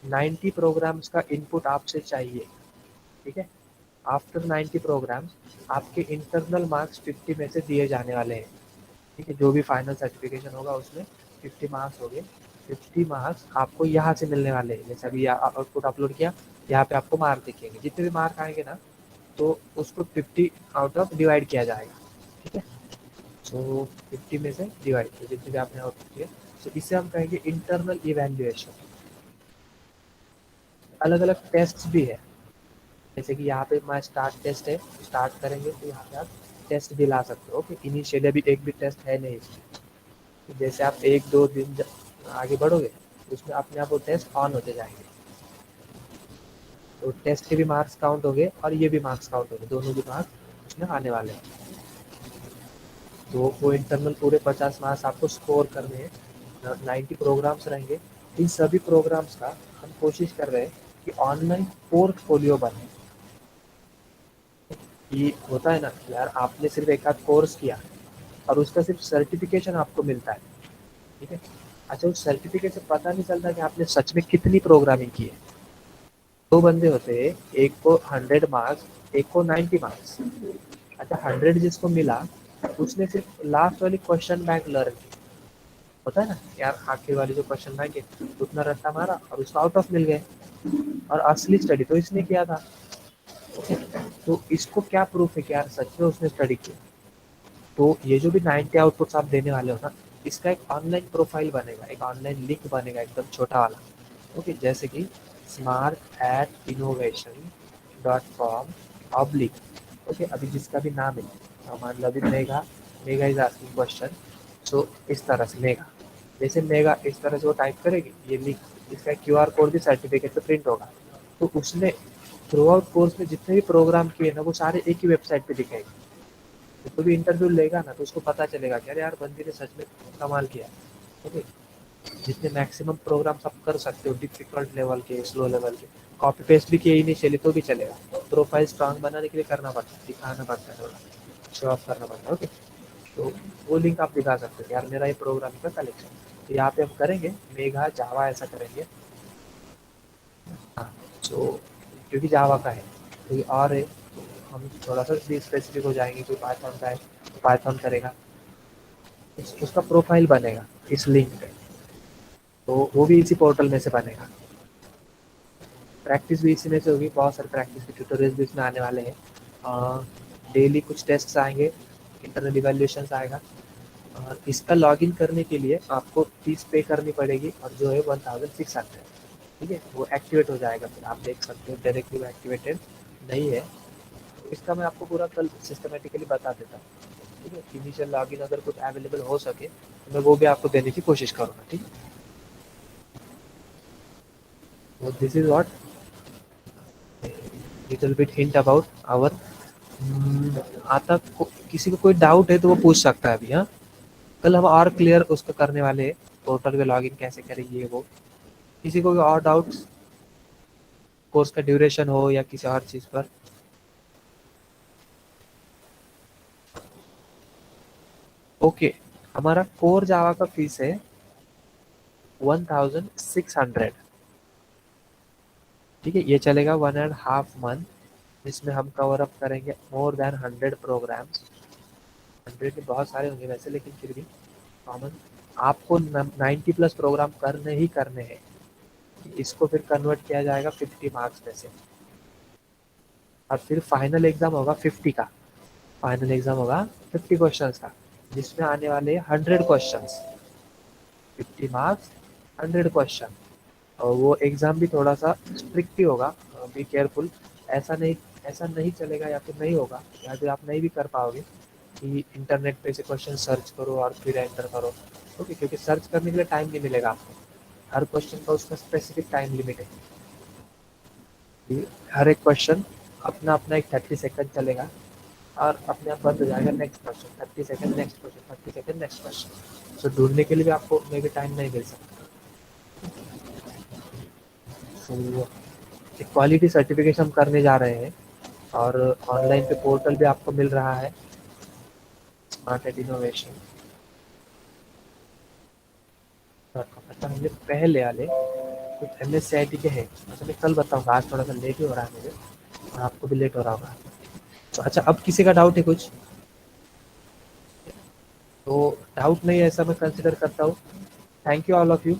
90 प्रोग्राम्स का इनपुट आपसे चाहिए, ठीक है। आफ्टर 90 प्रोग्राम्स आपके इंटरनल मार्क्स 50 में से दिए जाने वाले हैं, ठीक है। जो भी फाइनल सर्टिफिकेशन होगा उसमें 50 मार्क्स हो गए। 50 मार्क्स आपको यहाँ से मिलने वाले हैं। जैसे अभी आउटपुट अपलोड किया, यहाँ पे आपको मार्क दिखेंगे। जितने भी मार्क आएंगे ना, तो उसको 50 आउट ऑफ डिवाइड किया जाएगा, ठीक है। सो 50 में से डिवाइड किया जितने भी आपने आउटपुट किया। सो इसे हम कहेंगे इंटरनल इवेल्युएशन। अलग अलग टेस्ट भी है। जैसे कि यहाँ पे हमारा स्टार्ट टेस्ट है, स्टार्ट करेंगे तो यहाँ पे आप टेस्ट भी ला सकते हो, ओके। इनिशियली अभी एक भी टेस्ट है नहीं इसमें। तो जैसे आप एक दो दिन आगे बढ़ोगे, उसमें अपने आप वो टेस्ट ऑन होते जाएंगे। तो टेस्ट के भी मार्क्स काउंट हो गए और ये भी मार्क्स काउंट हो गए, दोनों भी मार्क्स उसमें आने वाले हैं। तो वो इंटरनल पूरे 50 मार्क्स आपको स्कोर करने हैं। 90 प्रोग्राम्स रहेंगे। इन सभी प्रोग्राम्स का हम कोशिश कर रहे हैं कि ऑनलाइन पोर्टफोलियो बने। ये होता है ना कि यार आपने सिर्फ एक आध कोर्स किया और उसका सिर्फ सर्टिफिकेशन आपको मिलता है, ठीक है। अच्छा, उस सर्टिफिकेट से पता नहीं चलता कि आपने सच में कितनी प्रोग्रामिंग की है। दो बंदे होते हैं, एक को 100 मार्क्स, एक को 90 मार्क्स। अच्छा, 100 जिसको मिला उसने सिर्फ लास्ट वाली क्वेश्चन बैंक लर्न की, होता है ना यार, आखिर वाली जो क्वेश्चन बैंक है उतना रट्टा मारा और उसको आउट ऑफ मिल गए। और असली स्टडी तो इसने किया था। तो इसको क्या प्रूफ है कि यार सच में उसने स्टडी किया। तो ये जो भी 90 आउटपुट्स आप देने वाले हो ना, इसका एक ऑनलाइन प्रोफाइल बनेगा, एक ऑनलाइन लिंक बनेगा एकदम छोटा वाला, ओके। जैसे कि smart@innovation.com ऑब्लिक, ओके। अभी जिसका भी नाम है, मान लो अभी Megha, Megha is asking question. So इस तरह से मेगा, जैसे मेगा इस तरह से वो टाइप करेगी, ये लिंक, इसका QR कोड भी सर्टिफिकेट पे प्रिंट होगा। तो उसने थ्रू आउट कोर्स में जितने भी प्रोग्राम किए ना, वो सारे एक ही वेबसाइट पे दिखेंगे। तो भी इंटरव्यू लेगा ना, तो उसको पता चलेगा कि अरे यार बंदी ने सच में कमाल किया, ओके। जितने मैक्सिमम प्रोग्राम्स आप कर सकते हो, डिफिकल्ट लेवल के, स्लो लेवल के, कॉपी पेस्ट भी किए ही नहीं चले तो भी चलेगा। प्रोफाइल स्ट्रांग बनाने के लिए करना पड़ता है, दिखाना पड़ता है, थोड़ा शो ऑफ करना पड़ता है, ओके। तो वो लिंक आप दिखा सकते हो यार, मेरा ये प्रोग्राम का कलेक्शन। तो यहाँ पे हम करेंगे मेघा जावा, ऐसा करेंगे। हाँ, तो क्योंकि जावा का है तो ये और है, तो हम थोड़ा सा भी स्पेसिफिक हो जाएंगे। कोई पाइथन का है तो पाइथन करेगा, उसका प्रोफाइल बनेगा इस लिंक पे। तो वो भी इसी पोर्टल में से बनेगा। प्रैक्टिस भी इसी में से होगी, बहुत सारे प्रैक्टिस के ट्यूटोरियल्स भी इसमें आने वाले हैं। डेली कुछ टेस्ट आएंगे, इंटरनल इवेल्यूशन आएगा। और इसका लॉगिन करने के लिए आपको फीस पे करनी पड़ेगी, और जो है 1600, ठीक है। वो एक्टिवेट हो जाएगा, फिर आप देख सकते हो डायरेक्टली वो एक्टिवेटेड नहीं है। तो इसका मैं आपको पूरा कल सिस्टमेटिकली बता देता हूँ, ठीक है। इनिशियल लॉगिन अगर कुछ अवेलेबल हो सके तो मैं वो भी आपको देने की कोशिश करूँगा, ठीक है। तो this is what little bit hint about our. आता किसी को कोई डाउट है तो वो पूछ सकता है अभी, हाँ। कल हम और क्लियर उसको करने वाले हैं, पोर्टल पे लॉगिन कैसे करेंगे वो। किसी को और डाउट्स, कोर्स का ड्यूरेशन हो या किसी और चीज़ पर। ओके, हमारा कोर जावा का फीस है 1600। ठीक है, ये चलेगा 1.5 मंथ, जिसमें हम कवर अप करेंगे मोर देन 100 प्रोग्राम्स। 100 में बहुत सारे होंगे वैसे, लेकिन फिर भी कॉमन आपको 90 प्लस प्रोग्राम करने ही करने हैं। इसको फिर कन्वर्ट किया जाएगा 50 मार्क्स में से, और फिर फाइनल एग्जाम होगा 50 का। फाइनल एग्जाम होगा 50 क्वेश्चंस का, जिसमें आने वाले 100 क्वेश्चंस। 50 marks, 100 question. और वो एग्ज़ाम भी थोड़ा सा स्ट्रिक्ट ही होगा, बी केयरफुल। ऐसा नहीं चलेगा या फिर नहीं होगा, या फिर आप नहीं भी कर पाओगे कि इंटरनेट पे से क्वेश्चन सर्च करो और फिर एंटर करो। ओके, क्योंकि सर्च करने के लिए टाइम नहीं मिलेगा आपको। हर क्वेश्चन का उसका स्पेसिफिक टाइम लिमिट है कि हर एक क्वेश्चन अपना अपना एक 30 सेकंड चलेगा, और अपने आप बंद हो जाएगा। Next question 30 second, next question 30 second, next question. So ढूंढने के लिए भी आपको मे भी टाइम नहीं मिल सकता। तो एक क्वालिटी सर्टिफिकेशन हम करने जा रहे हैं, और ऑनलाइन पे पोर्टल भी आपको मिल रहा है, स्मार्ट एड इनोवेशन। अच्छा, हमने पहले वाले कुछ MSCIT के हैं। अच्छा, मैं कल बताऊंगा, आज थोड़ा सा लेट ही हो रहा है मुझे, और आपको भी लेट हो रहा होगा। तो अच्छा, अब किसी का डाउट है कुछ? तो डाउट नहीं है ऐसा मैं कंसिडर करता हूँ। Thank you all of you.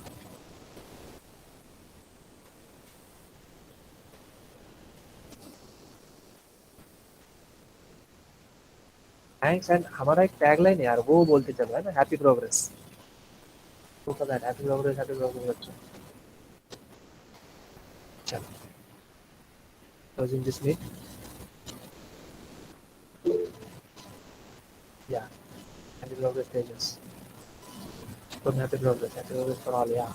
Thanks. And हमारा एक टैगलाइन है यार, वो बोलते चल रहा है ना, हैप्पी प्रोग्रेस। तो पता है, हैप्पी प्रोग्रेस, हैप्पी प्रोग्रेस। अच्छा, चलो, closing this meet. Yeah, happy progress, Tejas. Happy progress for all, yeah.